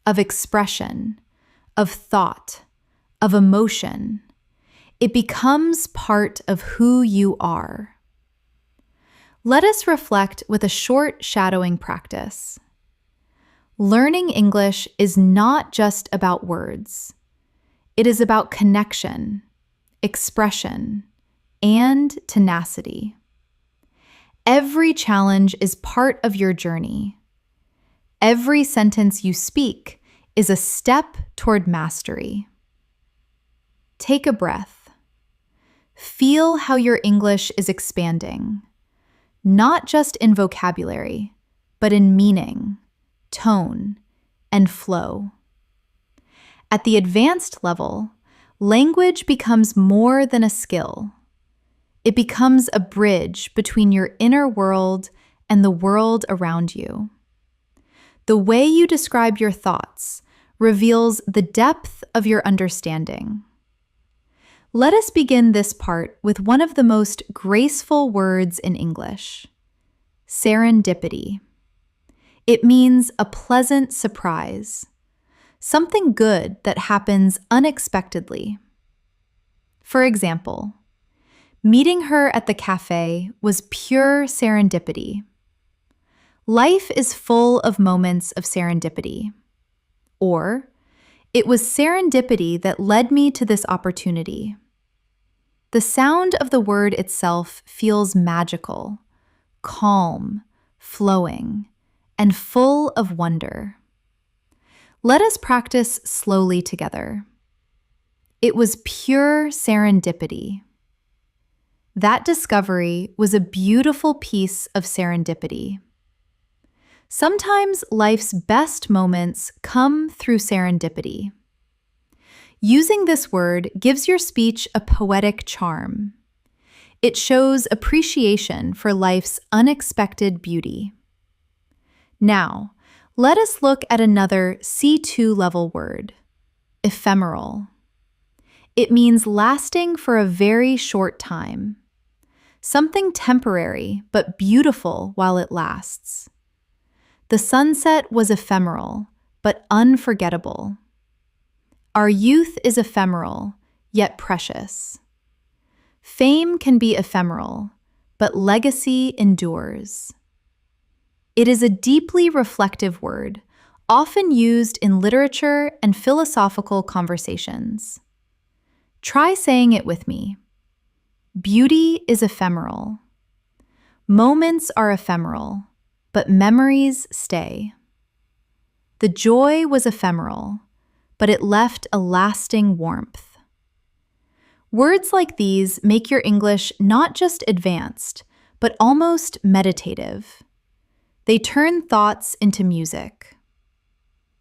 of expression, of thought, of emotion. It becomes part of who you are. Let us reflect with a short shadowing practice. Learning English is not just about words. It is about connection, expression, and tenacity. Every challenge is part of your journey. Every sentence you speak is a step toward mastery. Take a breath. Feel how your English is expanding, not just in vocabulary, but in meaning, tone, and flow. At the advanced level, language becomes more than a skill. It becomes a bridge between your inner world and the world around you. The way you describe your thoughts reveals the depth of your understanding. Let us begin this part with one of the most graceful words in English, serendipity. It means a pleasant surprise, something good that happens unexpectedly. For example, meeting her at the cafe was pure serendipity. Life is full of moments of serendipity. Or, it was serendipity that led me to this opportunity. The sound of the word itself feels magical, calm, flowing, and full of wonder. Let us practice slowly together. It was pure serendipity. That discovery was a beautiful piece of serendipity. Sometimes life's best moments come through serendipity. Using this word gives your speech a poetic charm. It shows appreciation for life's unexpected beauty. Now, let us look at another C2 level word, ephemeral. It means lasting for a very short time. Something temporary but beautiful while it lasts. The sunset was ephemeral, but unforgettable. Our youth is ephemeral, yet precious. Fame can be ephemeral, but legacy endures. It is a deeply reflective word, often used in literature and philosophical conversations. Try saying it with me. Beauty is ephemeral. Moments are ephemeral, but memories stay. The joy was ephemeral, but it left a lasting warmth. Words like these make your English not just advanced, but almost meditative. They turn thoughts into music.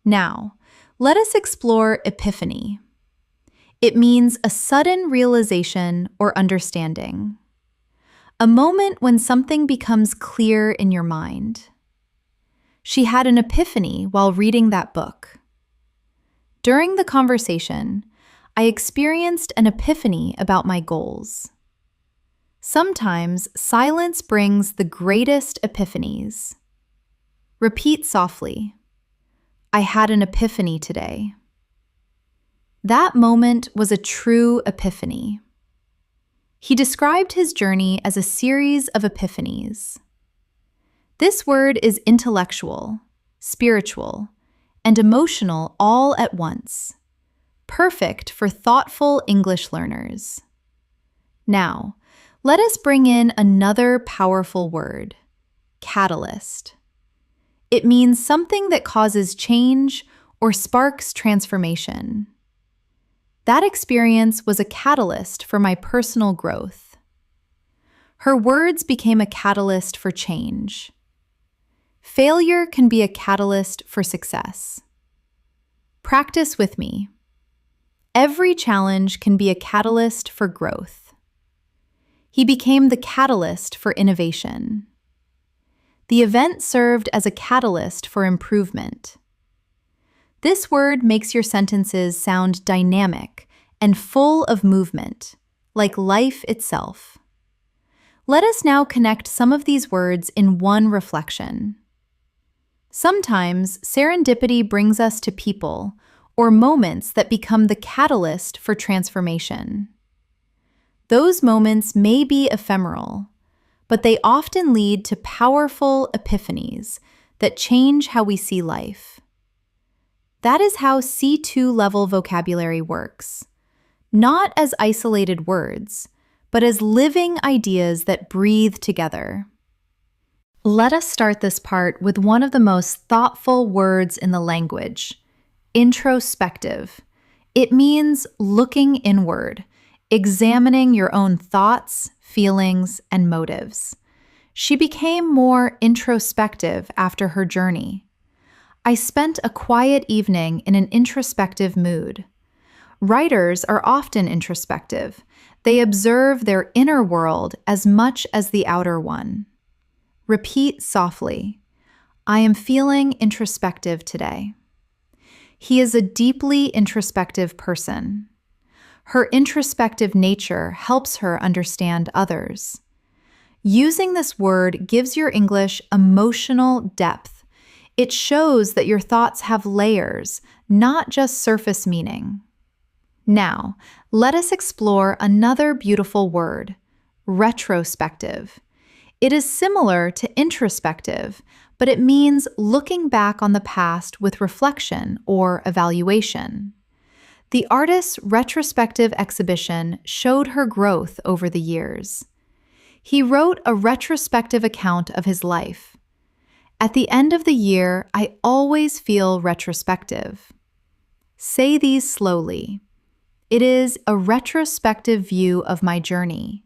Now, let us explore epiphany. It means a sudden realization or understanding. A moment when something becomes clear in your mind. She had an epiphany while reading that book. During the conversation, I experienced an epiphany about my goals. Sometimes silence brings the greatest epiphanies. Repeat softly. I had an epiphany today. That moment was a true epiphany. He described his journey as a series of epiphanies. This word is intellectual, spiritual, and emotional all at once, perfect for thoughtful English learners. Now, let us bring in another powerful word, catalyst. It means something that causes change or sparks transformation. That experience was a catalyst for my personal growth. Her words became a catalyst for change. Failure can be a catalyst for success. Practice with me. Every challenge can be a catalyst for growth. He became the catalyst for innovation. The event served as a catalyst for improvement. This word makes your sentences sound dynamic and full of movement, like life itself. Let us now connect some of these words in one reflection. Sometimes serendipity brings us to people or moments that become the catalyst for transformation. Those moments may be ephemeral, but they often lead to powerful epiphanies that change how we see life. That is how C2 level vocabulary works, not as isolated words, but as living ideas that breathe together. Let us start this part with one of the most thoughtful words in the language, introspective. It means looking inward, examining your own thoughts, feelings, and motives. She became more introspective after her journey. I spent a quiet evening in an introspective mood. Writers are often introspective. They observe their inner world as much as the outer one. Repeat softly. I am feeling introspective today. He is a deeply introspective person. Her introspective nature helps her understand others. Using this word gives your English emotional depth. It shows that your thoughts have layers, not just surface meaning. Now, let us explore another beautiful word, retrospective. It is similar to introspective, but it means looking back on the past with reflection or evaluation. The artist's retrospective exhibition showed her growth over the years. He wrote a retrospective account of his life. At the end of the year, I always feel retrospective. Say these slowly. It is a retrospective view of my journey.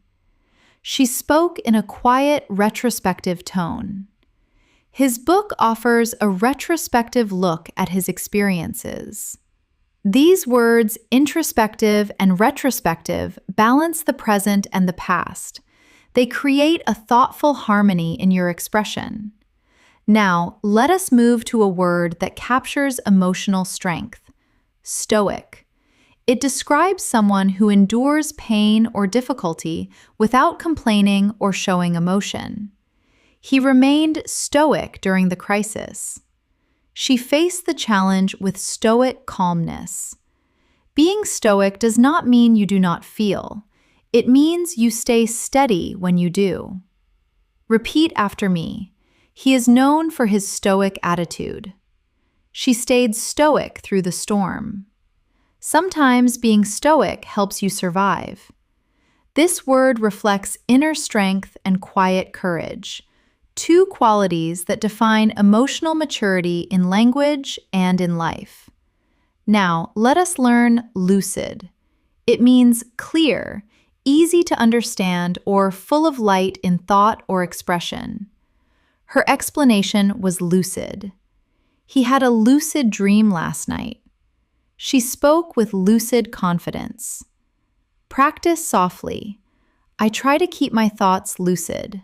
She spoke in a quiet, retrospective tone. His book offers a retrospective look at his experiences. These words, introspective and retrospective, balance the present and the past. They create a thoughtful harmony in your expression. Now, let us move to a word that captures emotional strength, stoic. It describes someone who endures pain or difficulty without complaining or showing emotion. He remained stoic during the crisis. She faced the challenge with stoic calmness. Being stoic does not mean you do not feel. It means you stay steady when you do. Repeat after me. He is known for his stoic attitude. She stayed stoic through the storm. Sometimes being stoic helps you survive. This word reflects inner strength and quiet courage, two qualities that define emotional maturity in language and in life. Now, let us learn lucid. It means clear, easy to understand, or full of light in thought or expression. Her explanation was lucid. He had a lucid dream last night. She spoke with lucid confidence. Practice softly. I try to keep my thoughts lucid.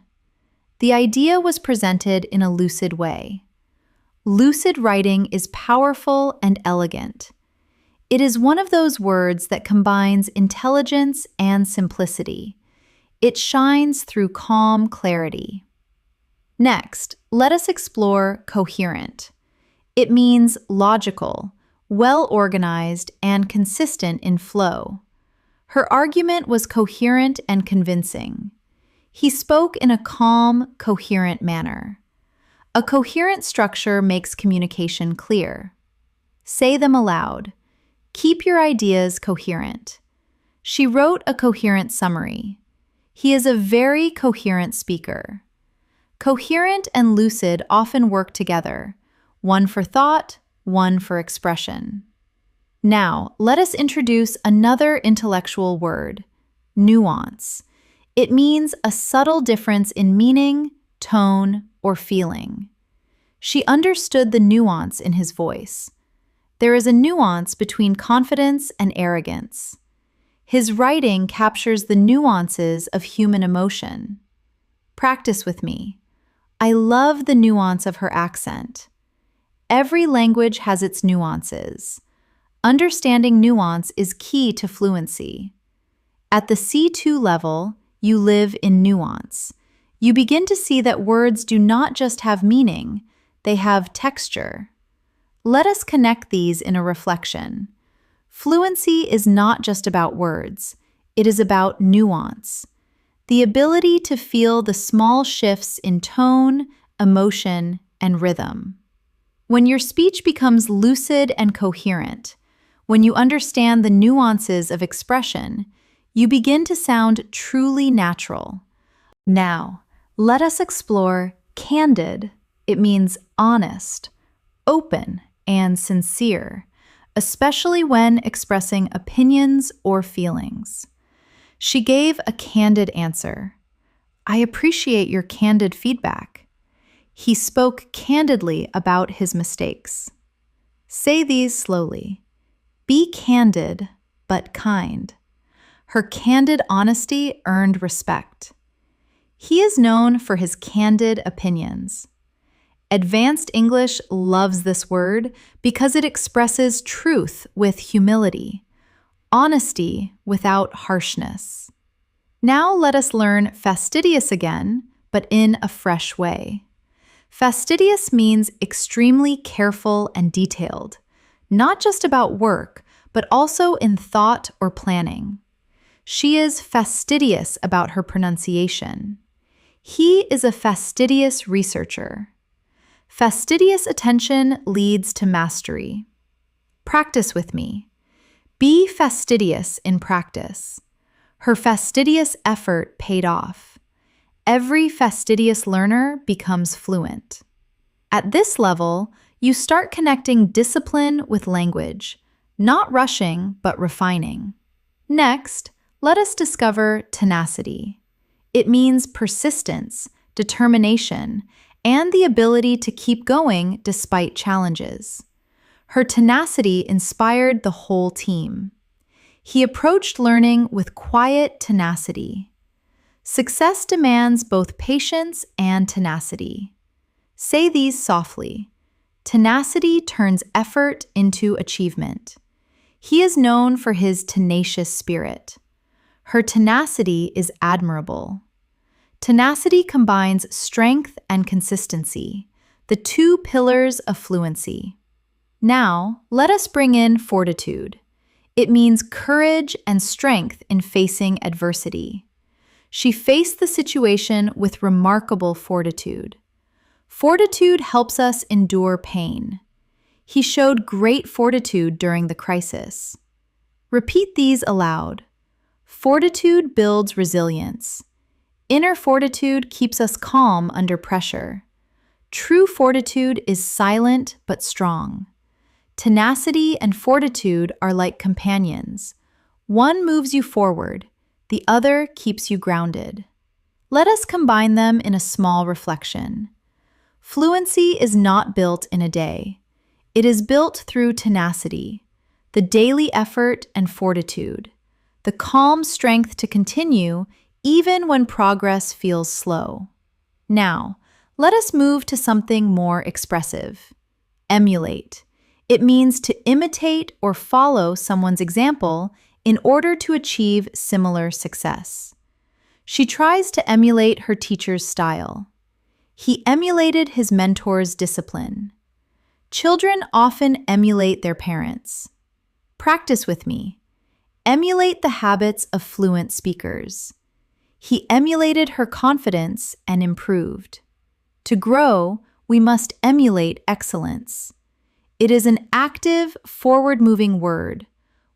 The idea was presented in a lucid way. Lucid writing is powerful and elegant. It is one of those words that combines intelligence and simplicity. It shines through calm clarity. Next, let us explore coherent. It means logical, well-organized, and consistent in flow. Her argument was coherent and convincing. He spoke in a calm, coherent manner. A coherent structure makes communication clear. Say them aloud. Keep your ideas coherent. She wrote a coherent summary. He is a very coherent speaker. Coherent and lucid often work together, one for thought, one for expression. Now, let us introduce another intellectual word, nuance. It means a subtle difference in meaning, tone, or feeling. She understood the nuance in his voice. There is a nuance between confidence and arrogance. His writing captures the nuances of human emotion. Practice with me. I love the nuance of her accent. Every language has its nuances. Understanding nuance is key to fluency. At the C2 level, you live in nuance. You begin to see that words do not just have meaning, they have texture. Let us connect these in a reflection. Fluency is not just about words, it is about nuance. The ability to feel the small shifts in tone, emotion, and rhythm. When your speech becomes lucid and coherent, when you understand the nuances of expression, you begin to sound truly natural. Now, let us explore candid. It means honest, open, and sincere, especially when expressing opinions or feelings. She gave a candid answer. I appreciate your candid feedback. He spoke candidly about his mistakes. Say these slowly. Be candid, but kind. Her candid honesty earned respect. He is known for his candid opinions. Advanced English loves this word because it expresses truth with humility, honesty without harshness. Now let us learn fastidious again, but in a fresh way. Fastidious means extremely careful and detailed, not just about work, but also in thought or planning. She is fastidious about her pronunciation. He is a fastidious researcher. Fastidious attention leads to mastery. Practice with me. Be fastidious in practice. Her fastidious effort paid off. Every fastidious learner becomes fluent. At this level, you start connecting discipline with language, not rushing, but refining. Next, let us discover tenacity. It means persistence, determination, and the ability to keep going despite challenges. Her tenacity inspired the whole team. He approached learning with quiet tenacity. Success demands both patience and tenacity. Say these softly. Tenacity turns effort into achievement. He is known for his tenacious spirit. Her tenacity is admirable. Tenacity combines strength and consistency, the two pillars of fluency. Now, let us bring in fortitude. It means courage and strength in facing adversity. She faced the situation with remarkable fortitude. Fortitude helps us endure pain. He showed great fortitude during the crisis. Repeat these aloud. Fortitude builds resilience. Inner fortitude keeps us calm under pressure. True fortitude is silent but strong. Tenacity and fortitude are like companions. One moves you forward, the other keeps you grounded. Let us combine them in a small reflection. Fluency is not built in a day. It is built through tenacity, the daily effort and fortitude, the calm strength to continue even when progress feels slow. Now, let us move to something more expressive. Emulate. It means to imitate or follow someone's example in order to achieve similar success. She tries to emulate her teacher's style. He emulated his mentor's discipline. Children often emulate their parents. Practice with me. Emulate the habits of fluent speakers. He emulated her confidence and improved. To grow, we must emulate excellence. It is an active, forward-moving word,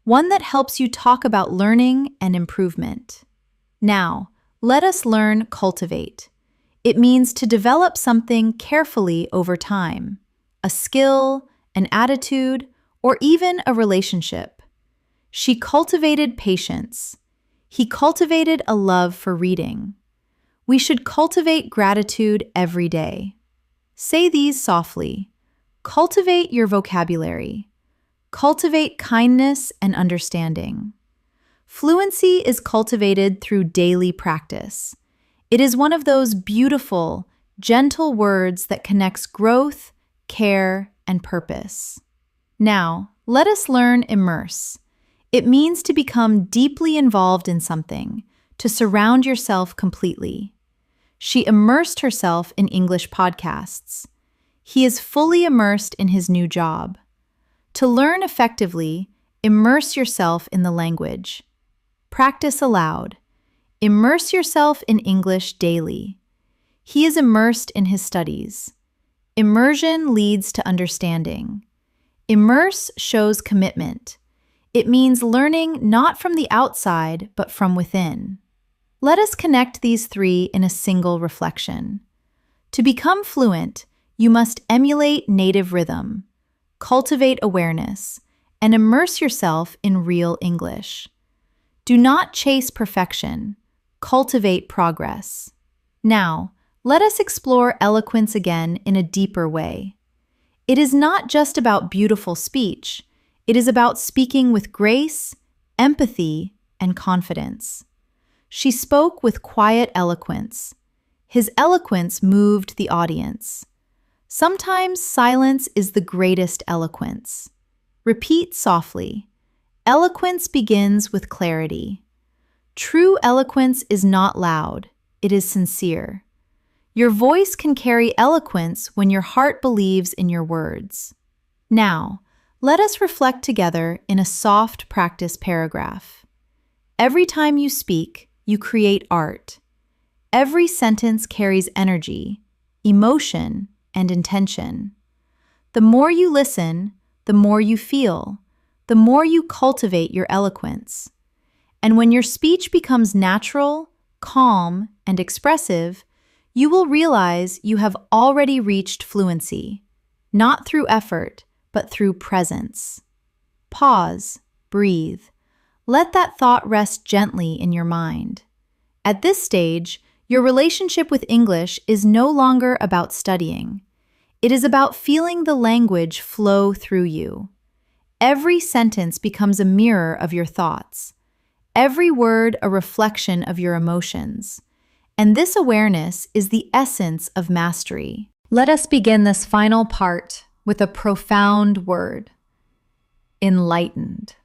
one that helps you talk about learning and improvement. Now, let us learn cultivate. It means to develop something carefully over time, a skill, an attitude, or even a relationship. She cultivated patience. He cultivated a love for reading. We should cultivate gratitude every day. Say these softly. Cultivate your vocabulary. Cultivate kindness and understanding. Fluency is cultivated through daily practice. It is one of those beautiful, gentle words that connects growth, care, and purpose. Now, let us learn immerse. It means to become deeply involved in something, to surround yourself completely. She immersed herself in English podcasts. He is fully immersed in his new job. To learn effectively, immerse yourself in the language. Practice aloud. Immerse yourself in English daily. He is immersed in his studies. Immersion leads to understanding. Immerse shows commitment. It means learning not from the outside, but from within. Let us connect these three in a single reflection. To become fluent, you must emulate native rhythm, cultivate awareness, and immerse yourself in real English. Do not chase perfection, cultivate progress. Now, let us explore eloquence again in a deeper way. It is not just about beautiful speech, it is about speaking with grace, empathy, and confidence. She spoke with quiet eloquence. His eloquence moved the audience. Sometimes silence is the greatest eloquence. Repeat softly. Eloquence begins with clarity. True eloquence is not loud, it is sincere. Your voice can carry eloquence when your heart believes in your words. Now, let us reflect together in a soft practice paragraph. Every time you speak, you create art. Every sentence carries energy, emotion, and intention. The more you listen, the more you feel, the more you cultivate your eloquence. And when your speech becomes natural, calm, and expressive, you will realize you have already reached fluency, not through effort, but through presence. Pause, breathe. Let that thought rest gently in your mind. At this stage, your relationship with English is no longer about studying. It is about feeling the language flow through you. Every sentence becomes a mirror of your thoughts. Every word a reflection of your emotions. And this awareness is the essence of mastery. Let us begin this final part with a profound word. Enlightened.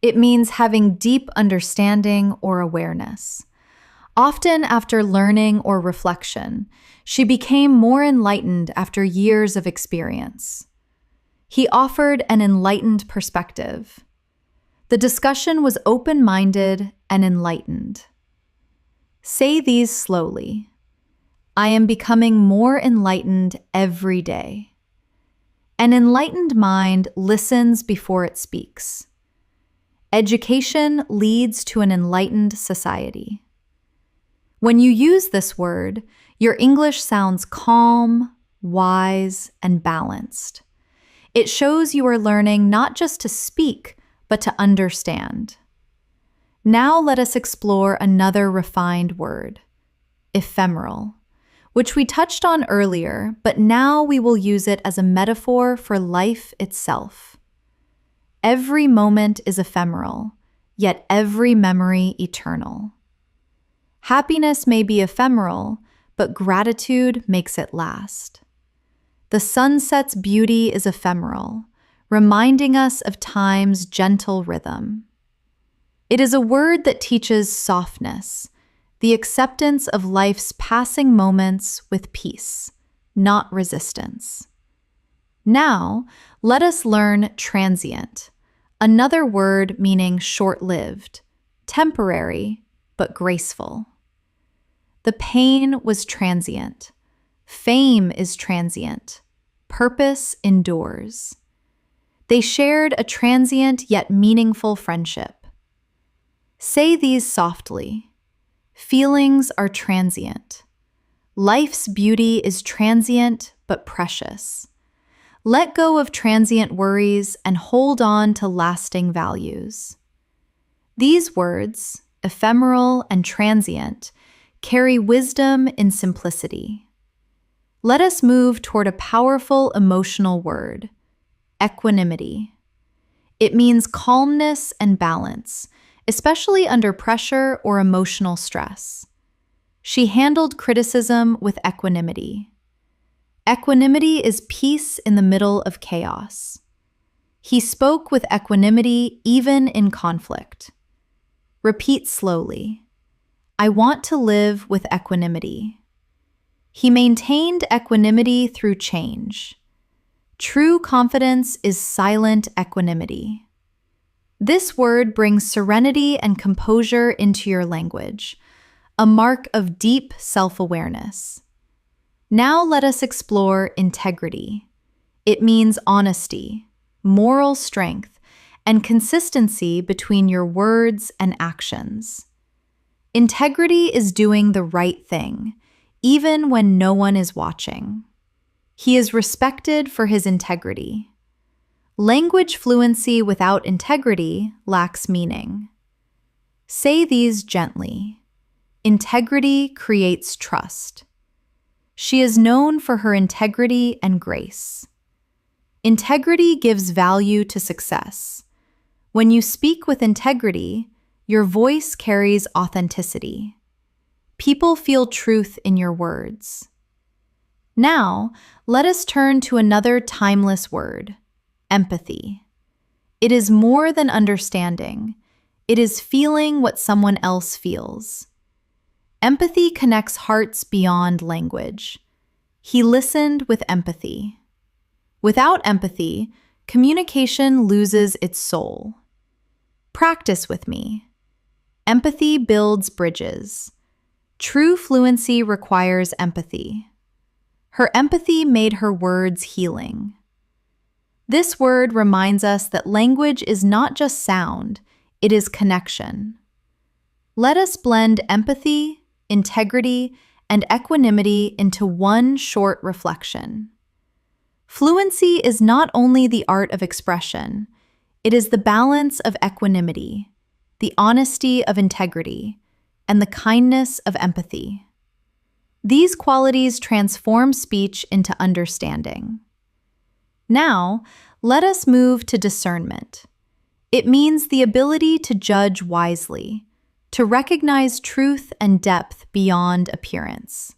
It means having deep understanding or awareness. Often after learning or reflection, she became more enlightened after years of experience. He offered an enlightened perspective. The discussion was open-minded and enlightened. Say these slowly. I am becoming more enlightened every day. An enlightened mind listens before it speaks. Education leads to an enlightened society. When you use this word, your English sounds calm, wise, and balanced. It shows you are learning not just to speak, but to understand. Now let us explore another refined word, ephemeral, which we touched on earlier, but now we will use it as a metaphor for life itself. Every moment is ephemeral, yet every memory eternal. Happiness may be ephemeral, but gratitude makes it last. The sunset's beauty is ephemeral, reminding us of time's gentle rhythm. It is a word that teaches softness, the acceptance of life's passing moments with peace, not resistance. Now, let us learn transient, another word meaning short-lived, temporary, but graceful. The pain was transient. Fame is transient. Purpose endures. They shared a transient yet meaningful friendship. Say these softly. Feelings are transient. Life's beauty is transient but precious. Let go of transient worries and hold on to lasting values. These words, ephemeral and transient, carry wisdom in simplicity. Let us move toward a powerful emotional word, equanimity. It means calmness and balance, especially under pressure or emotional stress. She handled criticism with equanimity. Equanimity is peace in the middle of chaos. He spoke with equanimity even in conflict. Repeat slowly. I want to live with equanimity. He maintained equanimity through change. True confidence is silent equanimity. This word brings serenity and composure into your language, a mark of deep self-awareness. Now let us explore integrity. It means honesty, moral strength, and consistency between your words and actions. Integrity is doing the right thing, even when no one is watching. He is respected for his integrity. Language fluency without integrity lacks meaning. Say these gently. Integrity creates trust. She is known for her integrity and grace. Integrity gives value to success. When you speak with integrity, your voice carries authenticity. People feel truth in your words. Now, let us turn to another timeless word, empathy. It is more than understanding. It is feeling what someone else feels. Empathy connects hearts beyond language. He listened with empathy. Without empathy, communication loses its soul. Practice with me. Empathy builds bridges. True fluency requires empathy. Her empathy made her words healing. This word reminds us that language is not just sound, it is connection. Let us blend empathy, integrity, and equanimity into one short reflection. Fluency is not only the art of expression, it is the balance of equanimity, the honesty of integrity, and the kindness of empathy. These qualities transform speech into understanding. Now, let us move to discernment. It means the ability to judge wisely, to recognize truth and depth beyond appearance.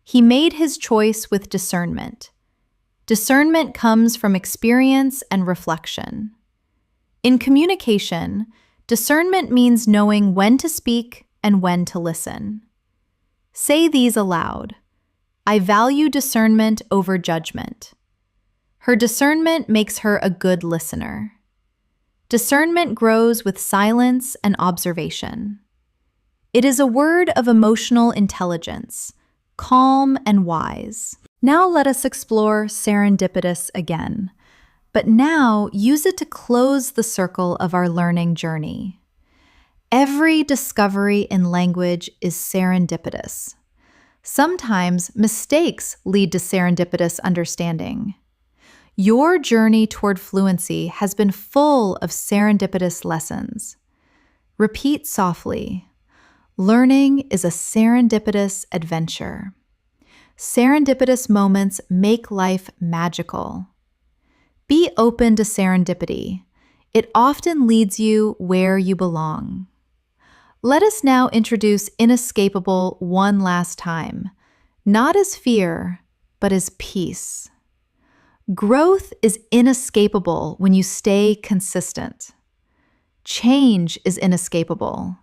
He made his choice with discernment. Discernment comes from experience and reflection. In communication, discernment means knowing when to speak and when to listen. Say these aloud. I value discernment over judgment. Her discernment makes her a good listener. Discernment grows with silence and observation. It is a word of emotional intelligence, calm and wise. Now let us explore serendipitous again, but now use it to close the circle of our learning journey. Every discovery in language is serendipitous. Sometimes mistakes lead to serendipitous understanding. Your journey toward fluency has been full of serendipitous lessons. Repeat softly. Learning is a serendipitous adventure. Serendipitous moments make life magical. Be open to serendipity. It often leads you where you belong. Let us now introduce inescapable one last time, not as fear, but as peace. Growth is inescapable when you stay consistent. Change is inescapable,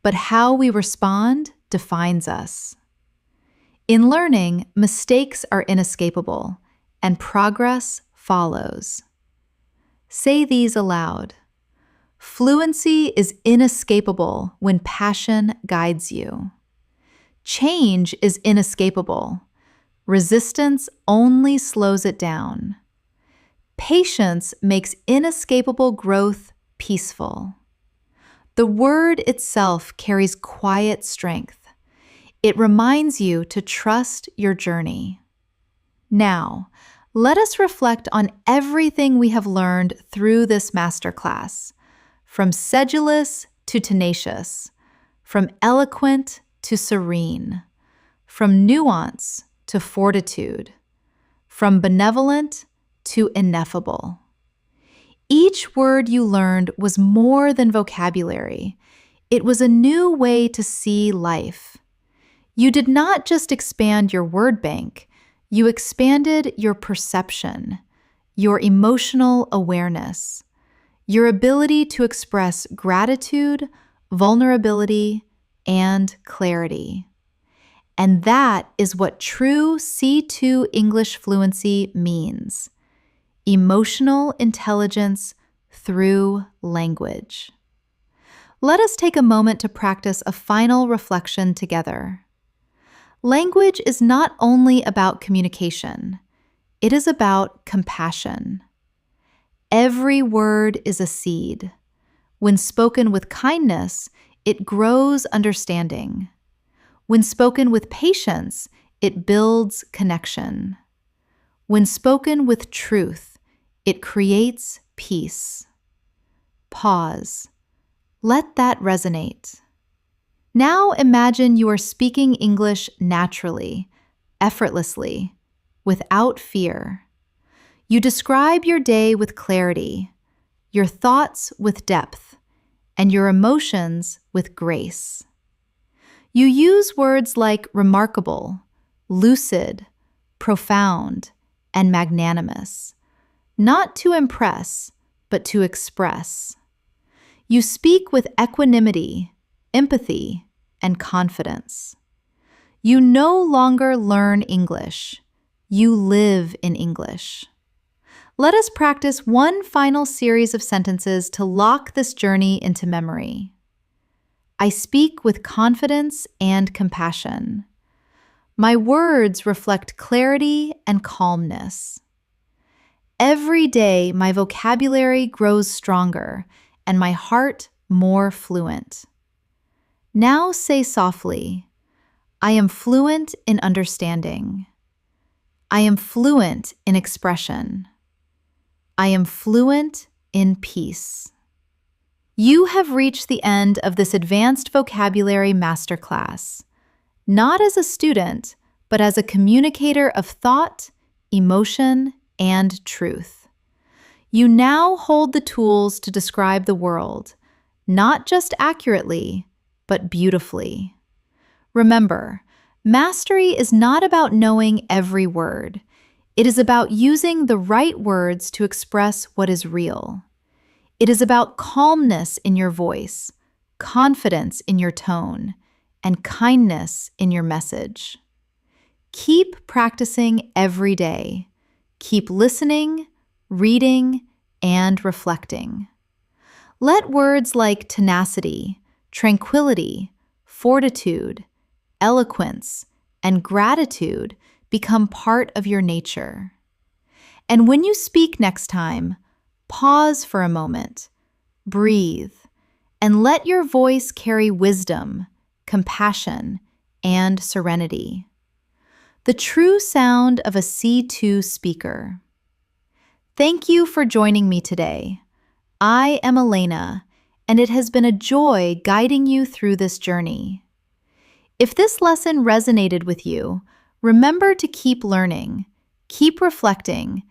but how we respond defines us. In learning, mistakes are inescapable, and progress follows. Say these aloud. Fluency is inescapable when passion guides you. Change is inescapable. Resistance only slows it down. Patience makes inescapable growth peaceful. The word itself carries quiet strength. It reminds you to trust your journey. Now, let us reflect on everything we have learned through this masterclass. From sedulous to tenacious, from eloquent to serene, from nuance to fortitude, from benevolent to ineffable. Each word you learned was more than vocabulary. It was a new way to see life. You did not just expand your word bank, you expanded your perception, your emotional awareness, your ability to express gratitude, vulnerability, and clarity. And that is what true C2 English fluency means: emotional intelligence through language. Let us take a moment to practice a final reflection together. Language is not only about communication, it is about compassion. Every word is a seed. When spoken with kindness, it grows understanding. When spoken with patience, it builds connection. When spoken with truth, it creates peace. Pause. Let that resonate. Now imagine you are speaking English naturally, effortlessly, without fear. You describe your day with clarity, your thoughts with depth, and your emotions with grace. You use words like remarkable, lucid, profound, and magnanimous, not to impress, but to express. You speak with equanimity, empathy, and confidence. You no longer learn English, you live in English. Let us practice one final series of sentences to lock this journey into memory. I speak with confidence and compassion. My words reflect clarity and calmness. Every day, my vocabulary grows stronger and my heart more fluent. Now say softly, I am fluent in understanding. I am fluent in expression. I am fluent in peace. You have reached the end of this advanced vocabulary masterclass, not as a student, but as a communicator of thought, emotion, and truth. You now hold the tools to describe the world, not just accurately, but beautifully. Remember, mastery is not about knowing every word. It is about using the right words to express what is real. It is about calmness in your voice, confidence in your tone, and kindness in your message. Keep practicing every day. Keep listening, reading, and reflecting. Let words like tenacity, tranquility, fortitude, eloquence, and gratitude become part of your nature. And when you speak next time, pause for a moment, breathe, and let your voice carry wisdom, compassion, and serenity. The true sound of a C2 speaker. Thank you for joining me today. I am Elena, and it has been a joy guiding you through this journey. If this lesson resonated with you, remember to keep learning, keep reflecting,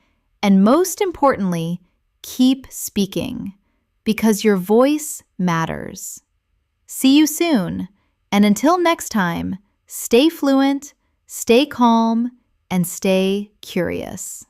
and most importantly, keep speaking, because your voice matters. See you soon, and until next time, stay fluent, stay calm, and stay curious.